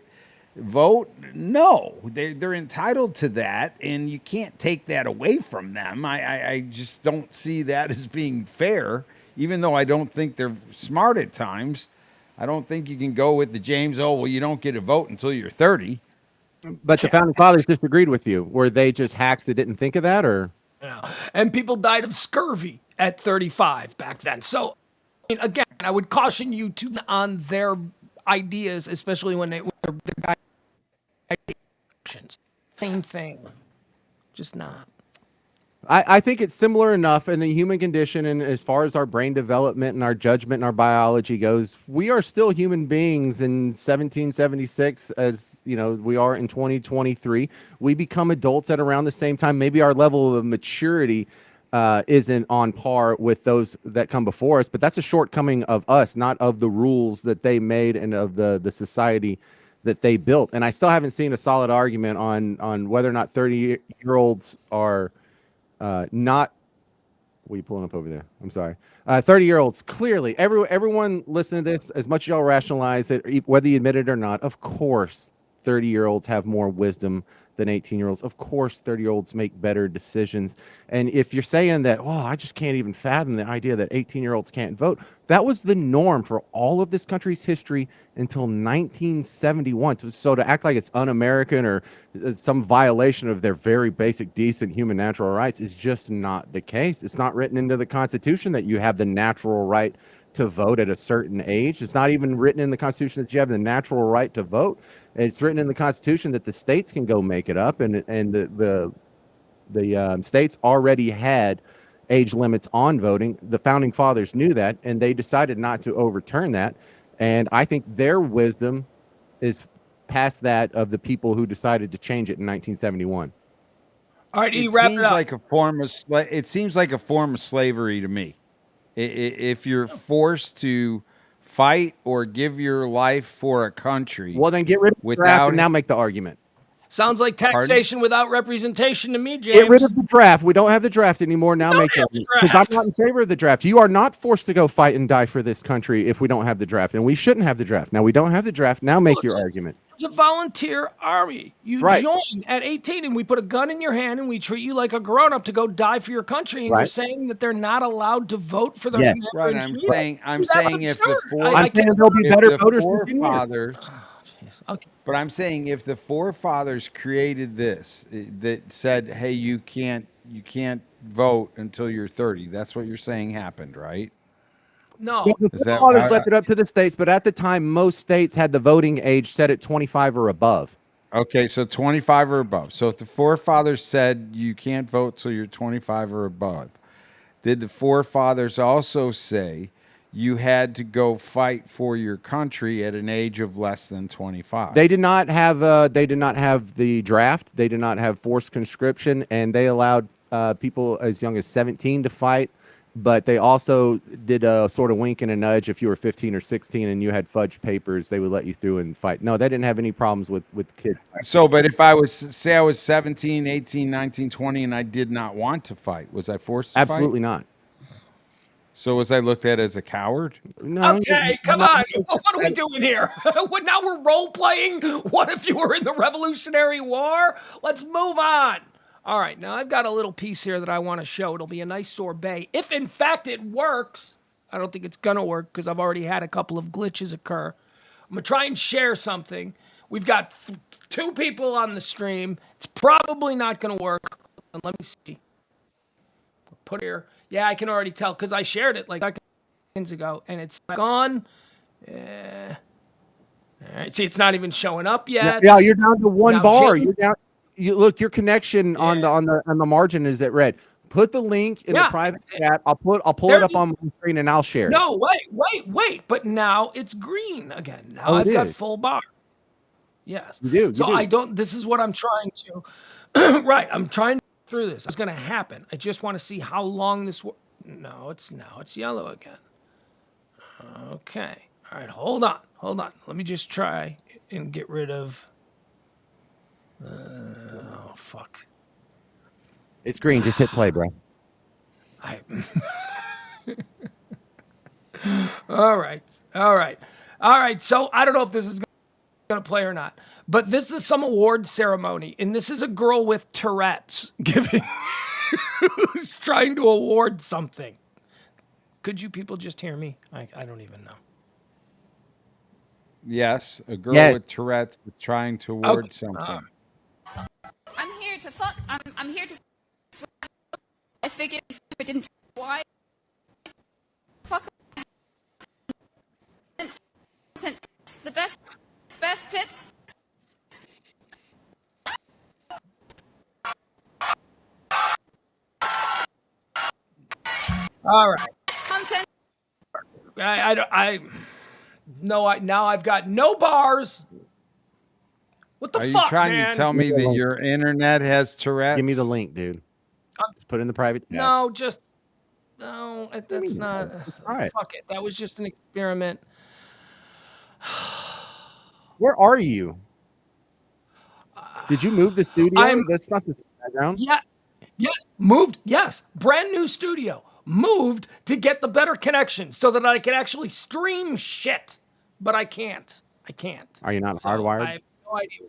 Vote? No, they're entitled to that, and you can't take that away from them. I just don't see that as being fair, even though I don't think they're smart at times. I don't think you can go with the James, oh, well, you don't get a vote until you're 30. But the founding fathers disagreed with you. Were they just hacks that didn't think of that, or? yeah. And people died of scurvy at 35 back then. So, I mean, again, I would caution you to on their ideas, especially when they're actions. Same thing, just not. I think it's similar enough in the human condition, and as far as our brain development and our judgment and our biology goes, we are still human beings in 1776 as we are in 2023. We become adults at around the same time. Maybe our level of maturity isn't on par with those that come before us, but that's a shortcoming of us, not of the rules that they made and of the society that they built. And I still haven't seen a solid argument on whether or not 30-year-olds are not. What are you pulling up over there? I'm sorry. 30-year-olds, clearly, everyone listening to this, as much as y'all rationalize it, whether you admit it or not, of course, 30-year-olds have more wisdom than 18-year-olds. Of course, 30-year-olds make better decisions. And if you're saying that, oh, I just can't even fathom the idea that 18-year-olds can't vote, that was the norm for all of this country's history until 1971. So to act like it's un-American or some violation of their very basic, decent human natural rights is just not the case. It's not written into the Constitution that you have the natural right to vote at a certain age. It's not even written in the Constitution that you have the natural right to vote. It's written in the Constitution that the states can go make it up, and the states already had age limits on voting. The founding fathers knew that, and they decided not to overturn that. And I think their wisdom is past that of the people who decided to change it in 1971. All right, E, It wrap it seems up. like a form of it seems like a form of slavery to me. If you're forced to fight or give your life for a country, Well, then get rid of the draft without and now make the argument. Sounds like taxation without representation to me, James. Get rid of the draft. We don't have the draft anymore. Now don't make have it. the Because I'm draft. not in favor of the draft. You are not forced to go fight and die for this country if we don't have the draft, and we shouldn't have the draft. Now we don't have the draft. Now make your argument. It's a volunteer army. You Right. join at 18 and we put a gun in your hand and we treat you like a grown-up to go die for your country, and you're Right. saying that they're not allowed to vote for their Yes. commander right, in I'm chief? saying I'm That's saying if the absurd. four, I I'm saying can't- there'll be if better the voters in 10 years. forefathers, Okay. but I'm saying if the forefathers created this that said, hey, you can't vote until you're 30. That's what you're saying happened, right? No. Well, the Is that- fathers I- left it up to the states, but at the time, most states had the voting age set at 25 or above. Okay, so 25 or above. So if the forefathers said you can't vote till you're 25 or above, did the forefathers also say you had to go fight for your country at an age of less than 25? They did not have. They did not have the draft. They did not have forced conscription, and they allowed people as young as 17 to fight. But they also did a sort of wink and a nudge. If you were 15 or 16 and you had fudge papers, they would let you through and fight. No, they didn't have any problems with kids. So, but if I was, say I was 17, 18, 19, 20, and I did not want to fight, was I forced to Absolutely fight? not. So was I looked at as a coward? No. Okay, come on. What are we doing here? What, now we're role playing? What if you were in the Revolutionary War? Let's move on. All right, now I've got a little piece here that I want to show. It'll be a nice sorbet. If in fact it works, I don't think it's going to work because I've already had a couple of glitches occur. I'm going to try and share something. We've got two people on the stream. It's probably not going to work. Let me see. Put here. Yeah, I can already tell because I shared it like seconds ago, and it's gone. All right, see, it's not even showing up yet. Yeah, you're down to one Now, bar. James- You're down. You look. Your connection on the margin is at red. Put the link in the Yeah, private chat. I'll pull There it up it on my screen and I'll share it. No, wait. But now it's green again. Now Oh, it I've got is. full bar. Yes. You do, you So do. I don't. This is what I'm trying to. Right. I'm trying to get through this. It's going to happen. I just want to see how long this. No, it's yellow again. Okay. All right. Hold on. Let me just try and get rid of. Oh fuck. It's green. Just hit play, bro. I. All right. So I don't know if this is going to play or not, but this is some award ceremony, and this is a girl with Tourette's giving, who's trying to award something. Could you people just hear me? I don't even know. Yes, a girl Yes. with Tourette's is trying to award Okay. something. I'm here to fuck. I'm here to. I figured if I didn't, why? Fuck. The best tits. All right. Content. Now I've got no bars. What the Are you fuck, trying man? to tell me that your internet has Tourette's? Give me the link, dude. Just put it in the private chat. No, that's not. Try it. Fuck it. That was just an experiment. Where are you? Did you move the studio? I'm- That's not the background. Yeah. Yes. Moved. Yes. Brand new studio. Moved to get the better connection so that I can actually stream shit. But I can't. Are you not So hardwired? I have no idea.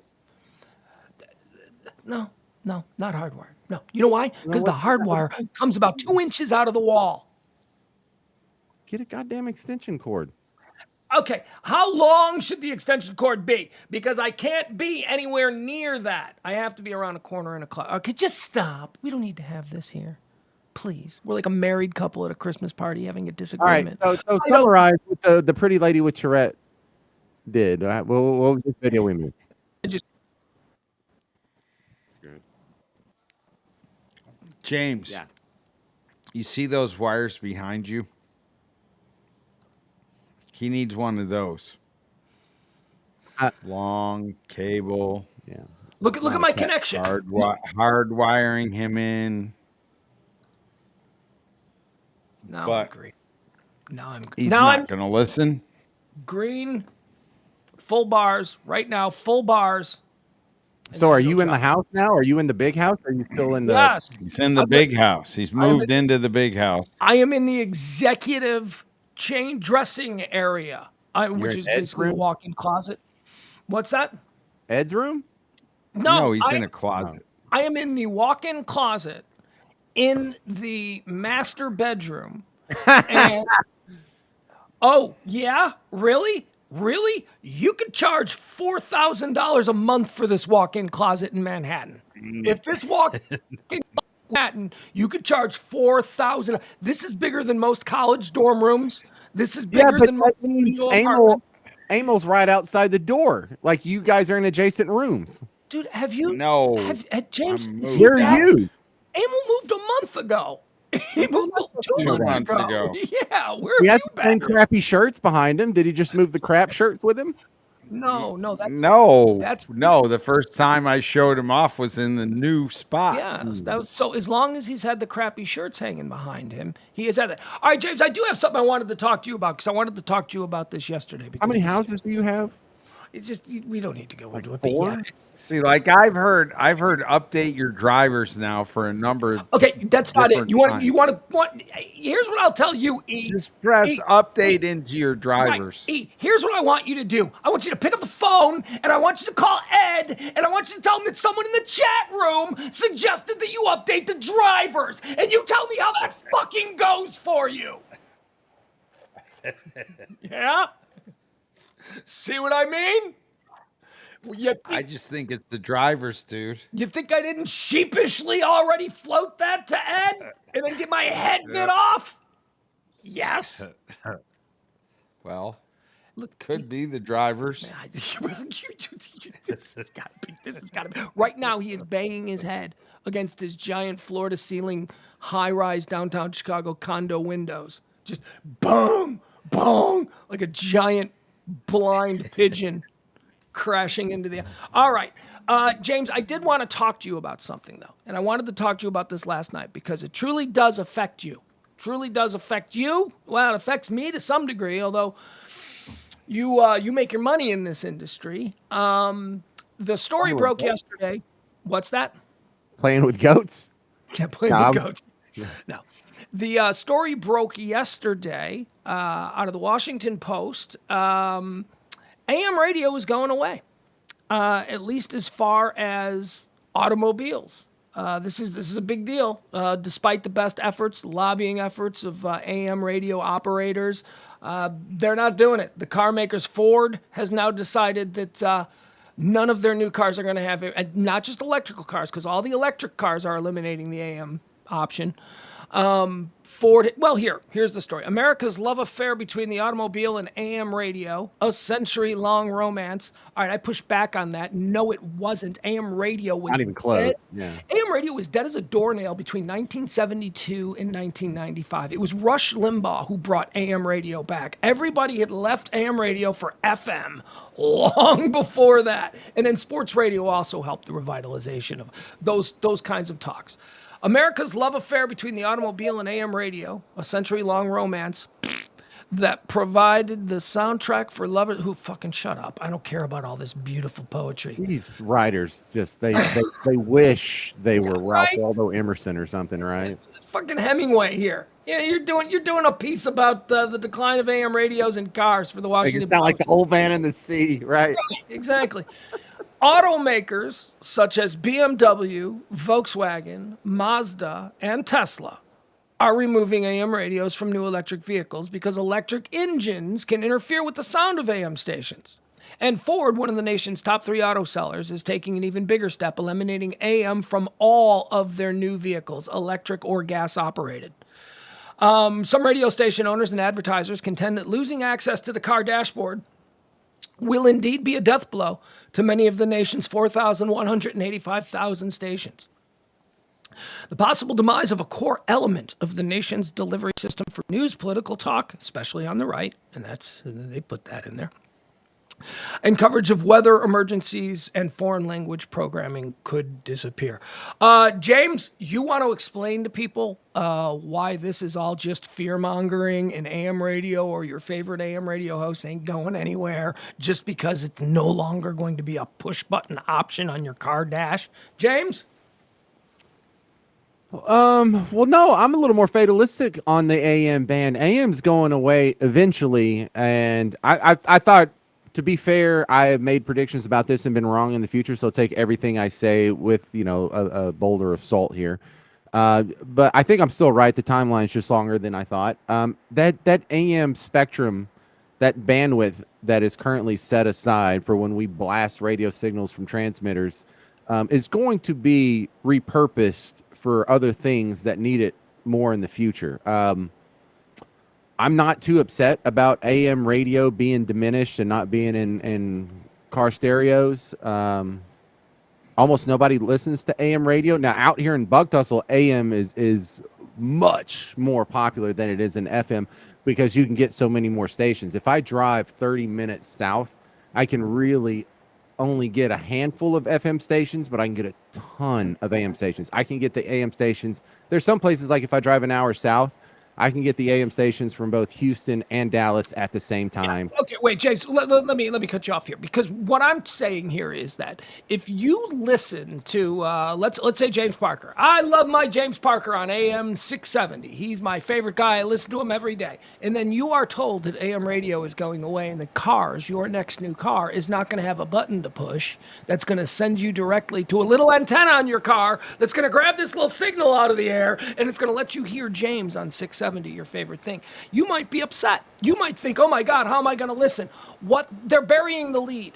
No, not hardwired. No. You know why? Because the hardwire comes about 2 inches out of the wall. Get a goddamn extension cord. Okay, how long should the extension cord be? Because I can't be anywhere near that. I have to be around a corner in a closet. Okay, just stop. We don't need to have this here. Please. We're like a married couple at a Christmas party having a All right. disagreement. So I don't- summarize what the pretty lady with Tourette did. What was this video we made? James. Yeah. You see those wires behind you? He needs one of those. Uh, Long cable, Yeah. Look at Not a my cat. connection. hard wiring him in. Now I'm But green. Now he's I'm not going to listen. green. Full bars right now. Full bars. and So then are he'll you in the drop. house now? Are you in the big house? Or are you still in the? Yes. He's in the I'm big house. He's moved into the big house. I am in the executive chain dressing area, You're which in is Ed's basically a room. walk-in closet. What's that? Ed's room. No, No, he's in a closet. I am in the walk-in closet in the master bedroom. And oh, yeah? Really? Really? You could charge $4,000 a month for this walk-in closet in Manhattan. If this walk-in Manhattan, you could charge 4,000. This is bigger than most college dorm rooms. This is Yeah, bigger but than that most means single apartment. Amel's right outside the door. Like you guys are in adjacent rooms. Dude, have you No, James? I'm Is he Where are back? you? Emil moved a month ago. He moved 2 2 months months ago. Yeah, where He have has you the same been? crappy shirts behind him. Did he just move the crap shirts with him? No, No, that's no. The first time I showed him off was in the new spot. yes. That was so. As long as he's had the crappy shirts hanging behind him, he has had it. All right, James. I do have something I wanted to talk to you about because I wanted to talk to you about this yesterday. How Because many houses do you have? It's just we don't need to go into it. But 4? yeah. See, like I've heard update your drivers now for a number of Okay, that's not it. different You times. want. Here's what I'll tell you. E. Just press E, update into your Right. drivers. E, here's what I want you to do. I want you to pick up the phone and I want you to call Ed and I want you to tell him that someone in the chat room suggested that you update the drivers and you tell me how that fucking goes for you. Yeah? See what I mean? I just think it's the drivers, dude. You think I didn't sheepishly already float that to Ed and then get my head bit off? Yes. Well, Look, could be the drivers. This has got to be. Right now, he is banging his head against his giant floor-to-ceiling, high-rise downtown Chicago condo windows. Just boom, boom, like a giant blind pigeon crashing into the. All right, James, I did want to talk to you about something though, and I wanted to talk to you about this last night because it truly does affect you. Truly does affect you. Well, it affects me to some degree, although you make your money in this industry. The story broke yesterday. What's that? Playing with goats? Can't play with goats. No. The story broke yesterday out of the Washington Post. AM radio is going away, at least as far as automobiles. This is a big deal. Despite the best efforts, lobbying efforts of AM radio operators, they're not doing it. The car makers, Ford, has now decided that none of their new cars are going to have it, and not just electrical cars, because all the electric cars are eliminating the AM option. Ford, well, here's the story. America's love affair between the automobile and AM radio, a century-long romance. All right, I pushed back on that. No, it wasn't. AM radio was Not even close. dead. Yeah. AM radio was dead as a doornail between 1972 and 1995. It was Rush Limbaugh who brought AM radio back. Everybody had left AM radio for FM long before that. And then sports radio also helped the revitalization of those kinds of talks. America's love affair between the automobile and AM radio, a century-long romance that provided the soundtrack for lovers who fucking shut up. I don't care about all this beautiful poetry. These writers just they wish they were Ralph Right. Waldo Emerson or something, right? Fucking Hemingway here. Yeah, you're doing a piece about the decline of AM radios and cars for the Like Washington it's not like Post. the old man in the sea, right? Exactly. Automakers such as BMW, Volkswagen, Mazda, and Tesla are removing AM radios from new electric vehicles because electric engines can interfere with the sound of AM stations. And Ford, one of the nation's top 3 auto sellers, is taking an even bigger step, eliminating AM from all of their new vehicles, electric or gas operated. Some radio station owners and advertisers contend that losing access to the car dashboard will indeed be a death blow to many of the nation's 4,185,000 stations. The possible demise of a core element of the nation's delivery system for news, political talk, especially on the right, and they put that in there, and coverage of weather emergencies and foreign language programming could disappear. James, you want to explain to people why this is all just fear mongering and AM radio, or your favorite AM radio host ain't going anywhere just because it's no longer going to be a push button option on your car dash? James? Well, no, I'm a little more fatalistic on the AM ban. AM's going away eventually, and I thought, to be fair, I have made predictions about this and been wrong in the future, so take everything I say with, a boulder of salt here. But I think I'm still right. The timeline's just longer than I thought. That AM spectrum, that bandwidth that is currently set aside for when we blast radio signals from transmitters, is going to be repurposed for other things that need it more in the future. I'm not too upset about AM radio being diminished and not being in car stereos. Almost nobody listens to AM radio. Now, out here in Bug Tussle, AM is much more popular than it is in FM because you can get so many more stations. If I drive 30 minutes south, I can really only get a handful of FM stations, but I can get a ton of AM stations. I can get the AM stations. There's some places, like if I drive an hour south, I can get the AM stations from both Houston and Dallas at the same time. Yeah. Okay, wait, James. Let me cut you off here, because what I'm saying here is that if you listen to let's say James Parker, I love my James Parker on AM 670. He's my favorite guy. I listen to him every day. And then you are told that AM radio is going away, and the cars, your next new car, is not going to have a button to push that's going to send you directly to a little antenna on your car that's going to grab this little signal out of the air, and it's going to let you hear James on 670, your favorite thing. You might be upset. You might think, oh my God, how am I going to listen? What? They're burying the lead.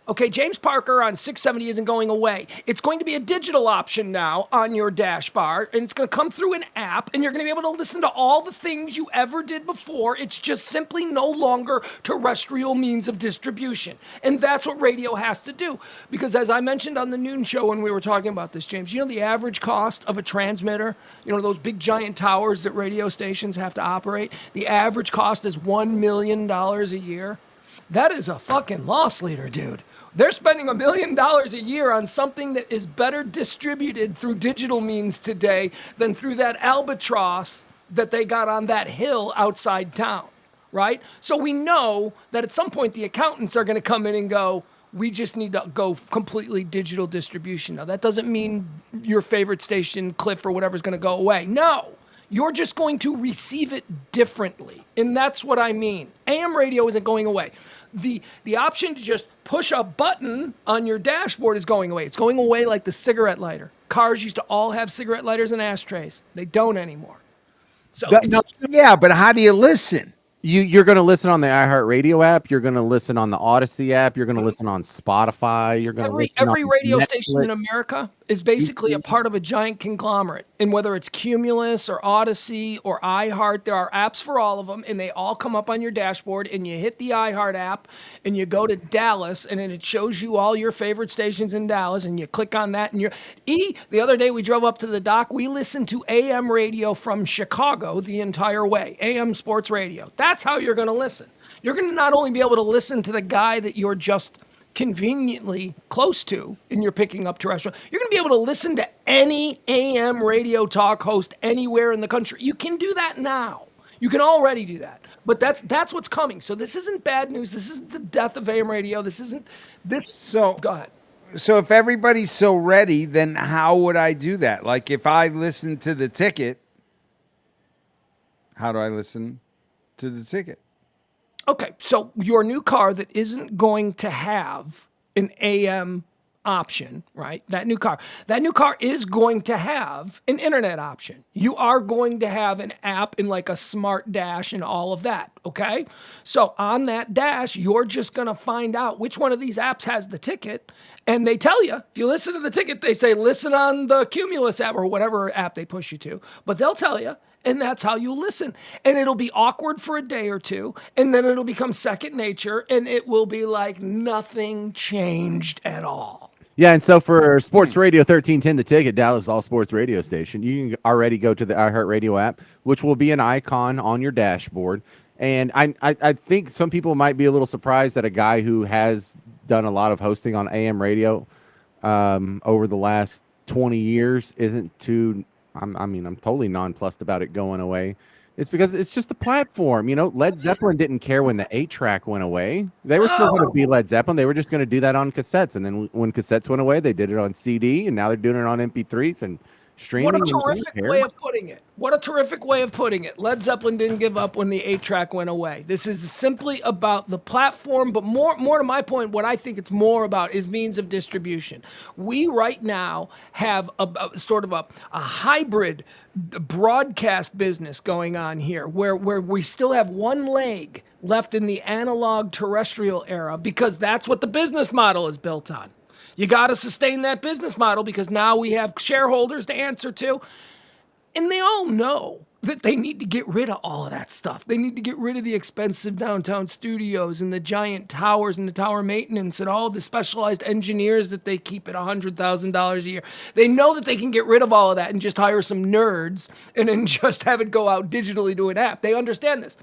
Okay, James Parker on 670 isn't going away. It's going to be a digital option now on your dash bar, and it's going to come through an app, and you're going to be able to listen to all the things you ever did before. It's just simply no longer terrestrial means of distribution. And that's what radio has to do. Because as I mentioned on the noon show when we were talking about this, James, you know the average cost of a transmitter, those big giant towers that radio stations have to operate, the average cost is $1 million a year. That is a fucking loss leader, dude. They're spending $1 million a year on something that is better distributed through digital means today than through that albatross that they got on that hill outside town, right? So we know that at some point the accountants are going to come in and go, we just need to go completely digital distribution. Now, that doesn't mean your favorite station, Cliff or whatever, is going to go away. No. You're just going to receive it differently. And that's what I mean. AM radio isn't going away. The option to just push a button on your dashboard is going away. It's going away like the cigarette lighter. Cars used to all have cigarette lighters and ashtrays. They don't anymore. So yeah, but how do you listen? You're going to listen on the iHeartRadio app. You're going to listen on the Odyssey app. You're going to listen on Spotify. You're going to listen every on radio Netflix. station in America is basically a part of a giant conglomerate. And whether it's Cumulus or Odyssey or iHeart, there are apps for all of them, and they all come up on your dashboard. And you hit the iHeart app, and you go to Dallas, and then it shows you all your favorite stations in Dallas. And you click on that, and the other day we drove up to the dock. We listened to AM radio from Chicago the entire way. AM sports radio. That's how you're going to listen. You're going to not only be able to listen to the guy that you're just conveniently close to and you're picking up terrestrial, you're going to be able to listen to any AM radio talk host anywhere in the country. You can do that now. You can already do that. But that's what's coming. So this isn't bad news. This isn't the death of AM radio. This isn't this. So go ahead. So if everybody's so ready, then how would I do that? Like if I listen to the ticket, how do I listen to the ticket? Okay, so your new car that isn't going to have an AM option, right? That new car is going to have an internet option. You are going to have an app in like a smart dash and all of that, okay? So on that dash, you're just going to find out which one of these apps has the ticket, and they tell you, if you listen to the ticket, they say listen on the Cumulus app or whatever app they push you to, but they'll tell you. And that's how you listen. And it'll be awkward for a day or two, and then it'll become second nature, and it will be like nothing changed at all. Yeah, and so for Sports Radio 1310, the ticket, Dallas All Sports Radio Station, you can already go to the iHeartRadio app, which will be an icon on your dashboard. And I think some people might be a little surprised that a guy who has done a lot of hosting on AM radio over the last 20 years isn't too. I'm totally nonplussed about it going away. It's because it's just a platform. You know, Led Zeppelin didn't care when the 8-track went away. They were still going to be Led Zeppelin. They were just going to do that on cassettes. And then when cassettes went away, they did it on CD, and now they're doing it on MP3s and streaming. What a terrific way of putting it. What a terrific way of putting it. Led Zeppelin didn't give up when the 8-track went away. This is simply about the platform, but more to my point, what I think it's more about is means of distribution. We right now have a sort of a hybrid broadcast business going on here where we still have one leg left in the analog terrestrial era because that's what the business model is built on. You got to sustain that business model because now we have shareholders to answer to. And they all know that they need to get rid of all of that stuff. They need to get rid of the expensive downtown studios and the giant towers and the tower maintenance and all the specialized engineers that they keep at $100,000 a year. They know that they can get rid of all of that and just hire some nerds and then just have it go out digitally to an app. They understand this.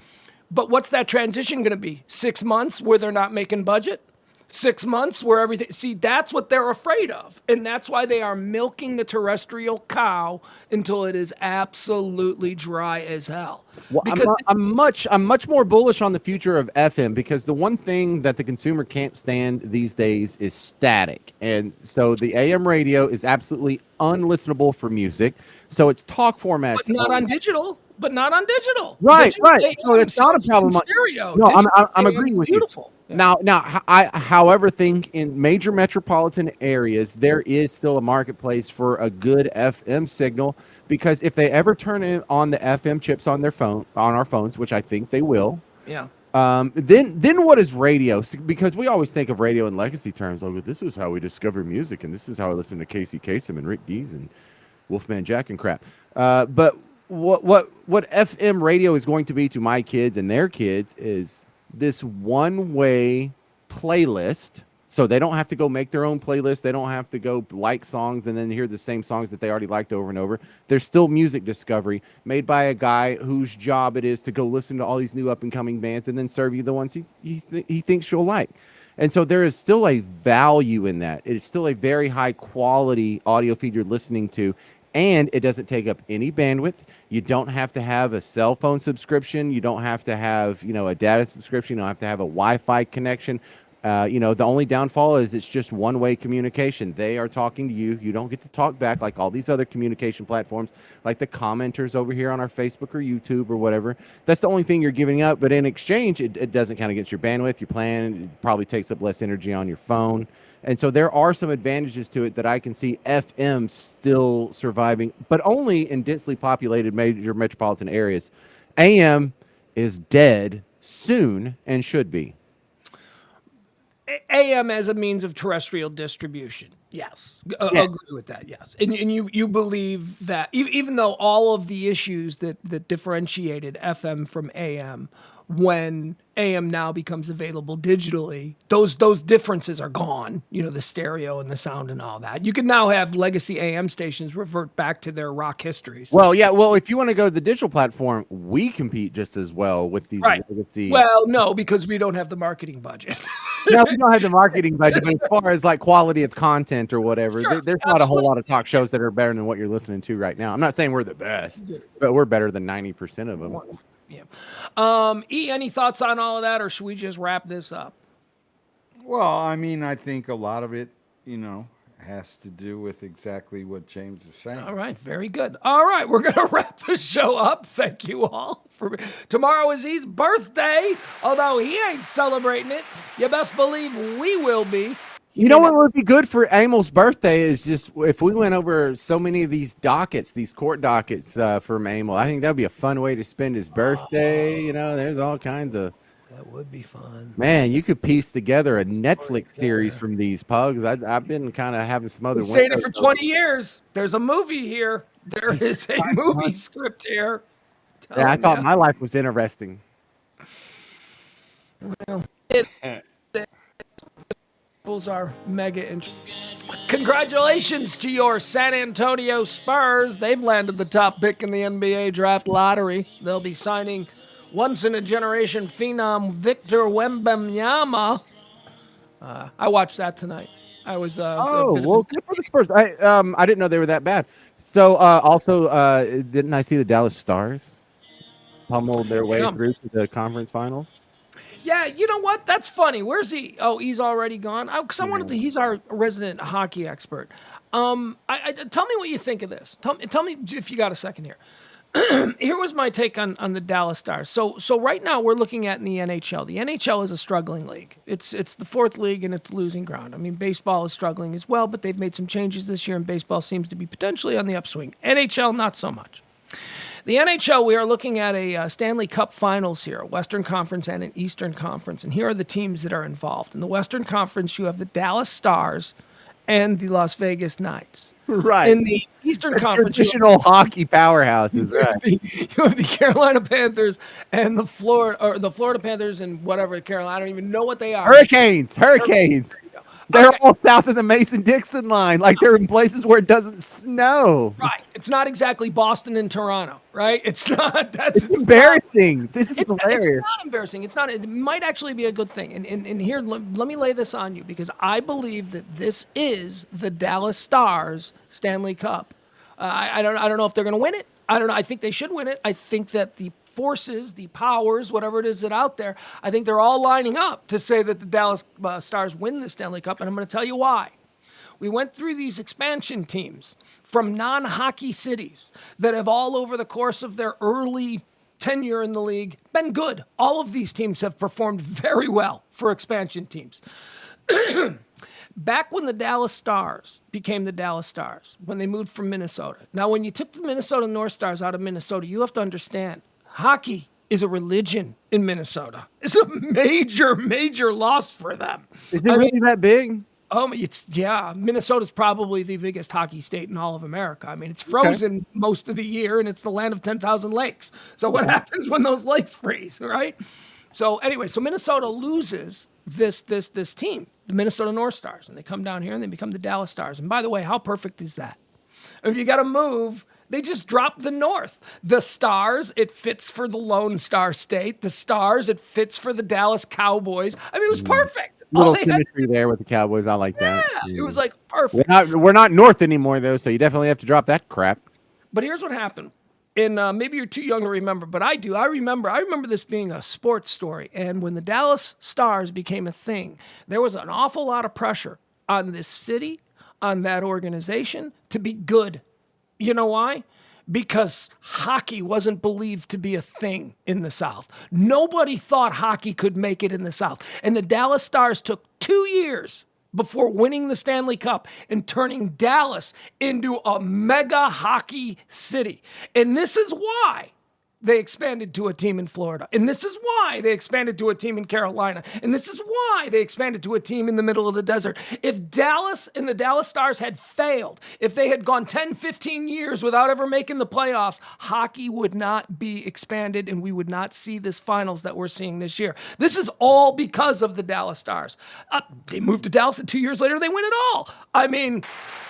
But what's that transition going to be? 6 months where they're not making budget? 6 months where everything, see, that's what they're afraid of. And that's why they are milking the terrestrial cow until it is absolutely dry as hell. Well, Because I'm much more bullish on the future of FM because the one thing that the consumer can't stand these days is static. And so the AM radio is absolutely unlistenable for music. So it's talk formats. but not on digital. But not on digital. Right, Digital right. AM So it's not a sounds problem. Stereo. No, Digital I'm AM agreeing is with beautiful. you. Yeah. Now, I, however, think in major metropolitan areas there is still a marketplace for a good FM signal because if they ever turn on the FM chips on their phone, on our phones, which I think they will, Yeah. then what is radio? Because we always think of radio in legacy terms. Like, this is how we discover music, and this is how I listen to Casey Kasem and Rick Dees and Wolfman Jack and crap. But what FM radio is going to be to my kids and their kids is this one-way playlist. So they don't have to go make their own playlist. They don't have to go like songs and then hear the same songs that they already liked over and over. There's still music discovery made by a guy whose job it is to go listen to all these new up-and-coming bands and then serve you the ones he thinks you'll like. And so there is still a value in that. It's still a very high-quality audio feed you're listening to, and it doesn't take up any bandwidth. You don't have to have a cell phone subscription. You don't have to have, a data subscription. You don't have to have a Wi-Fi connection. The only downfall is it's just one-way communication. They are talking to you. You don't get to talk back like all these other communication platforms, like the commenters over here on our Facebook or YouTube or whatever. That's the only thing you're giving up. But in exchange, it doesn't kind of get your bandwidth, your plan. It probably takes up less energy on your phone. And so there are some advantages to it that I can see FM still surviving, but only in densely populated major metropolitan areas. AM is dead soon and should be. AM as a means of terrestrial distribution. Yes. Agree with that. Yes. And you believe that even though all of the issues that differentiated FM from AM, when AM now becomes available digitally, those differences are gone. The stereo and the sound and all that. You can now have legacy AM stations revert back to their rock histories. Well, yeah. Well, if you want to go to the digital platform, we compete just as well with these legacy. Well, no, because we don't have the marketing budget. No, we don't have the marketing budget, but as far as like quality of content or whatever, Sure, there's not a whole lot of talk shows that are better than what you're listening to right now. I'm not saying we're the best, but we're better than 90% of them. Yeah. E, any thoughts on all of that, or should we just wrap this up? Well, I mean, I think a lot of it, has to do with exactly what James is saying. All right, very good. All right, we're going to wrap the show up. Thank you all. Tomorrow is his birthday, although he ain't celebrating it. You best believe we will be. You know what would be good for Emil's birthday is just if we went over so many of these dockets, these court dockets from Emil. I think that'd be a fun way to spend his birthday. There's all kinds of. That would be fun. Man, you could piece together a Netflix series from these pugs. I've been kind of having some other. Stayed it for 20 years. There's a movie here. There is a movie script here. Yeah, I thought my life was interesting. Well, Bulls are mega interesting. Congratulations to your San Antonio Spurs. They've landed the top pick in the NBA draft lottery. They'll be signing once-in-a-generation phenom Victor Wembanyama. I watched that tonight. I was a Oh, bit well, of good for the Spurs. I didn't know they were that bad. So also didn't I see the Dallas Stars pummeled their way Yeah. through to the conference finals? Yeah, you know what? That's funny. Where's he? Oh, he's already gone. Because I wanted to. He's our resident hockey expert. Tell me what you think of this. Tell me if you got a second here. Here was my take on the Dallas Stars. So right now we're looking at in the NHL. The NHL is a struggling league. It's the fourth league and it's losing ground. I mean, baseball is struggling as well, but they've made some changes this year, and baseball seems to be potentially on the upswing. NHL, not so much. The NHL, we are looking at a Stanley Cup Finals here, a Western Conference and an Eastern Conference. And here are the teams that are involved. In the Western Conference, you have the Dallas Stars and the Las Vegas Knights. Right. In the Eastern Conference, Traditional hockey powerhouses, right? you have the Carolina Panthers and the Florida Panthers and whatever Carolina. I don't even know what they are. Hurricanes. There you go. They're Okay. all south of the Mason-Dixon line. Like they're in places where it doesn't snow. Right. It's not exactly Boston and Toronto, right? It's not. That's It's embarrassing. This is It's hilarious. not embarrassing. It's not. It might actually be a good thing. And here, let me lay this on you, because I believe that this is the Dallas Stars Stanley Cup. I don't know if they're going to win it. I don't know. I think they should win it. I think that the forces, the powers, whatever it is that out there, I think they're all lining up to say that the Dallas Stars win the Stanley Cup, and I'm going to tell you why. We went through these expansion teams from non-hockey cities that have all over the course of their early tenure in the league been good. All of these teams have performed very well for expansion teams. Back when the Dallas Stars became the Dallas Stars, when they moved from Minnesota. Now, when you took the Minnesota North Stars out of Minnesota, you have to understand, hockey is a religion in Minnesota. It's a major, major loss for them. Is it really that big? Minnesota's probably the biggest hockey state in all of America. I mean, it's frozen most of the year, and it's the land of 10,000 lakes. So what happens when those lakes freeze, right? So anyway, so Minnesota loses this team, the Minnesota North Stars, and they come down here and they become the Dallas Stars. And by the way, how perfect is that? If you got to move, they just drop the North. The Stars, it fits for the Lone Star State. The Stars, it fits for the Dallas Cowboys. I mean, it was perfect. Little symmetry there with the Cowboys. I like that. Yeah, it was like perfect. We're not North anymore though, so you definitely have to drop that crap. But here's what happened. And maybe you're too young to remember, but I do. I remember this being a sports story. And when the Dallas Stars became a thing, there was an awful lot of pressure on this city, on that organization, to be good. You know why? Because hockey wasn't believed to be a thing in the South. Nobody thought hockey could make it in the South. And the Dallas Stars took 2 years before winning the Stanley Cup and turning Dallas into a mega hockey city. And this is why they expanded to a team in Florida. And this is why they expanded to a team in Carolina. And this is why they expanded to a team in the middle of the desert. If Dallas and the Dallas Stars had failed, if they had gone 10, 15 years without ever making the playoffs, hockey would not be expanded and we would not see this finals that we're seeing this year. This is all because of the Dallas Stars. They moved to Dallas and 2 years later, they win it all. I mean,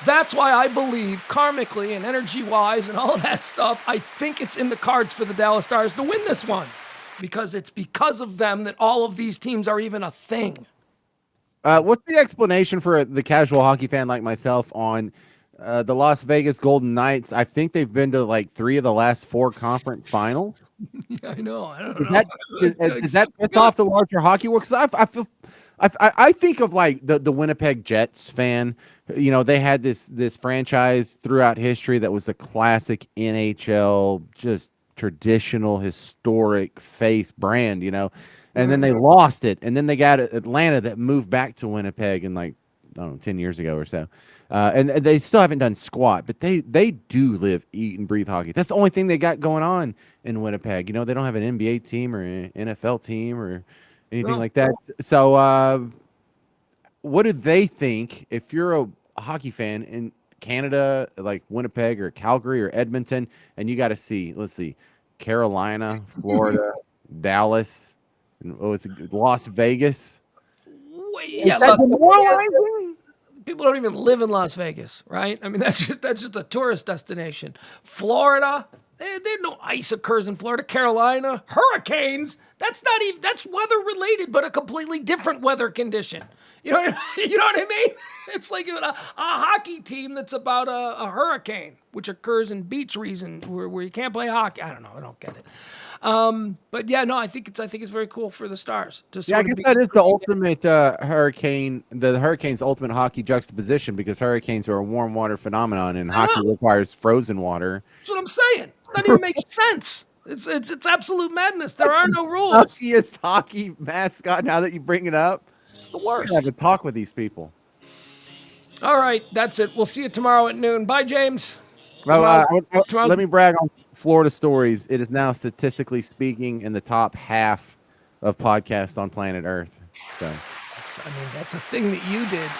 that's why I believe karmically and energy-wise and all of that stuff, I think it's in the cards for the Dallas Stars to win this one, because it's because of them that all of these teams are even a thing. What's the explanation for the casual hockey fan like myself on the Las Vegas Golden Knights? I think they've been to like 3 of the last 4 conference finals. I know. I don't know. Does that piss off the larger hockey world? Because I think of like the Winnipeg Jets fan. You know, they had this franchise throughout history that was a classic NHL, just traditional, historic face brand, you know, and then they lost it. And then they got Atlanta that moved back to Winnipeg in like, I don't know, 10 years ago or so. And they still haven't done squat, but they do live, eat, and breathe hockey. That's the only thing they got going on in Winnipeg. You know, they don't have an NBA team or an NFL team or anything like that. So what do they think if you're a hockey fan in Canada, like Winnipeg or Calgary or Edmonton, and you got to see, let's see, Carolina, Florida, Dallas, and Las Vegas? yeah, That's look, demoralizing. people don't even live in Las Vegas, right? I mean, that's just a tourist destination. Florida, there no ice occurs in Florida. Carolina, hurricanes. That's not even that's weather related, but a completely different weather condition. You know what you know what I mean? It's like a hockey team that's about a hurricane, which occurs in beach region where you can't play hockey. I don't know. I don't get it. But yeah, no, I think it's very cool for the Stars to Yeah, I sort guess of be. that is the ultimate hurricane, the hurricane's ultimate hockey juxtaposition because hurricanes are a warm water phenomenon and hockey requires frozen water. That's what I'm saying. It doesn't even make sense. It's absolute madness. There are no rules. Suckiest hockey mascot. Now that you bring it up, It's the we're worst. gonna have to talk with these people. All right, that's it. We'll see you tomorrow at noon. Bye, James. Tomorrow- Let me brag on Florida stories. It is now statistically speaking in the top half of podcasts on planet Earth. So I mean, that's a thing that you did.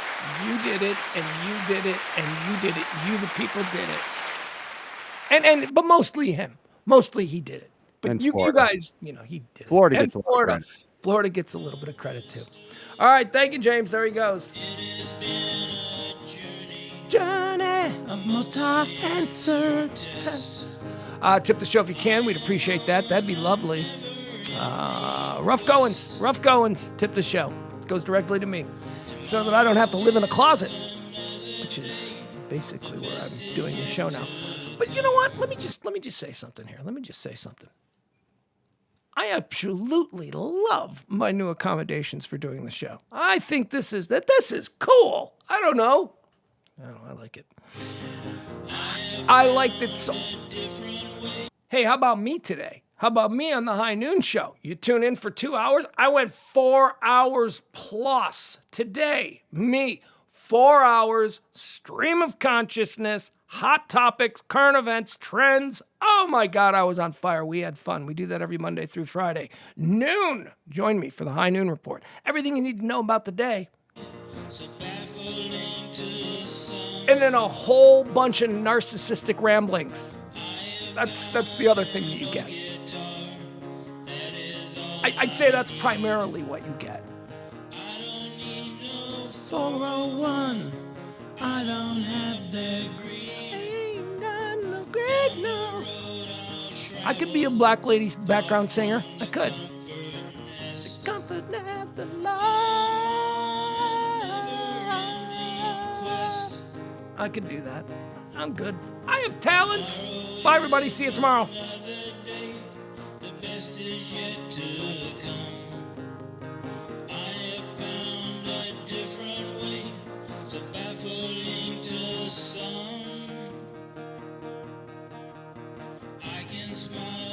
You did it, and you did it, and you did it. You, the people, did it. But mostly him. Mostly he did it. But And you Florida. guys, he did Florida it. gets a lot of Florida. credit. Florida gets a little bit of credit too. All right, thank you, James. There he goes. Journey, a multi-answer test. Tip the show if you can. We'd appreciate that. That'd be lovely. Rough goings. Tip the show. It goes directly to me, so that I don't have to live in a closet, which is basically where I'm doing this show now. But you know what? Let me just say something here. I absolutely love my new accommodations for doing the show. I think this is cool. I don't know. I like it. I liked it so. Hey, how about me today? How about me on the High Noon Show? You tune in for 2 hours? I went 4 hours plus today. Me, 4 hours, stream of consciousness, hot topics, current events, trends. Oh my God, I was on fire. We had fun. We do that every Monday through Friday. Noon. Join me for the High Noon Report. Everything you need to know about the day. And then a whole bunch of narcissistic ramblings. That's the other thing that you get. I'd say that's primarily what you get. 401, I don't have the ain't got no great no. I could be a black lady's background singer. I could. The confidence, the love. I could do that. I'm good. I have talents. Bye, everybody. See you tomorrow. The best is yet to come. I have found a different way, so baffling to some. I can smile.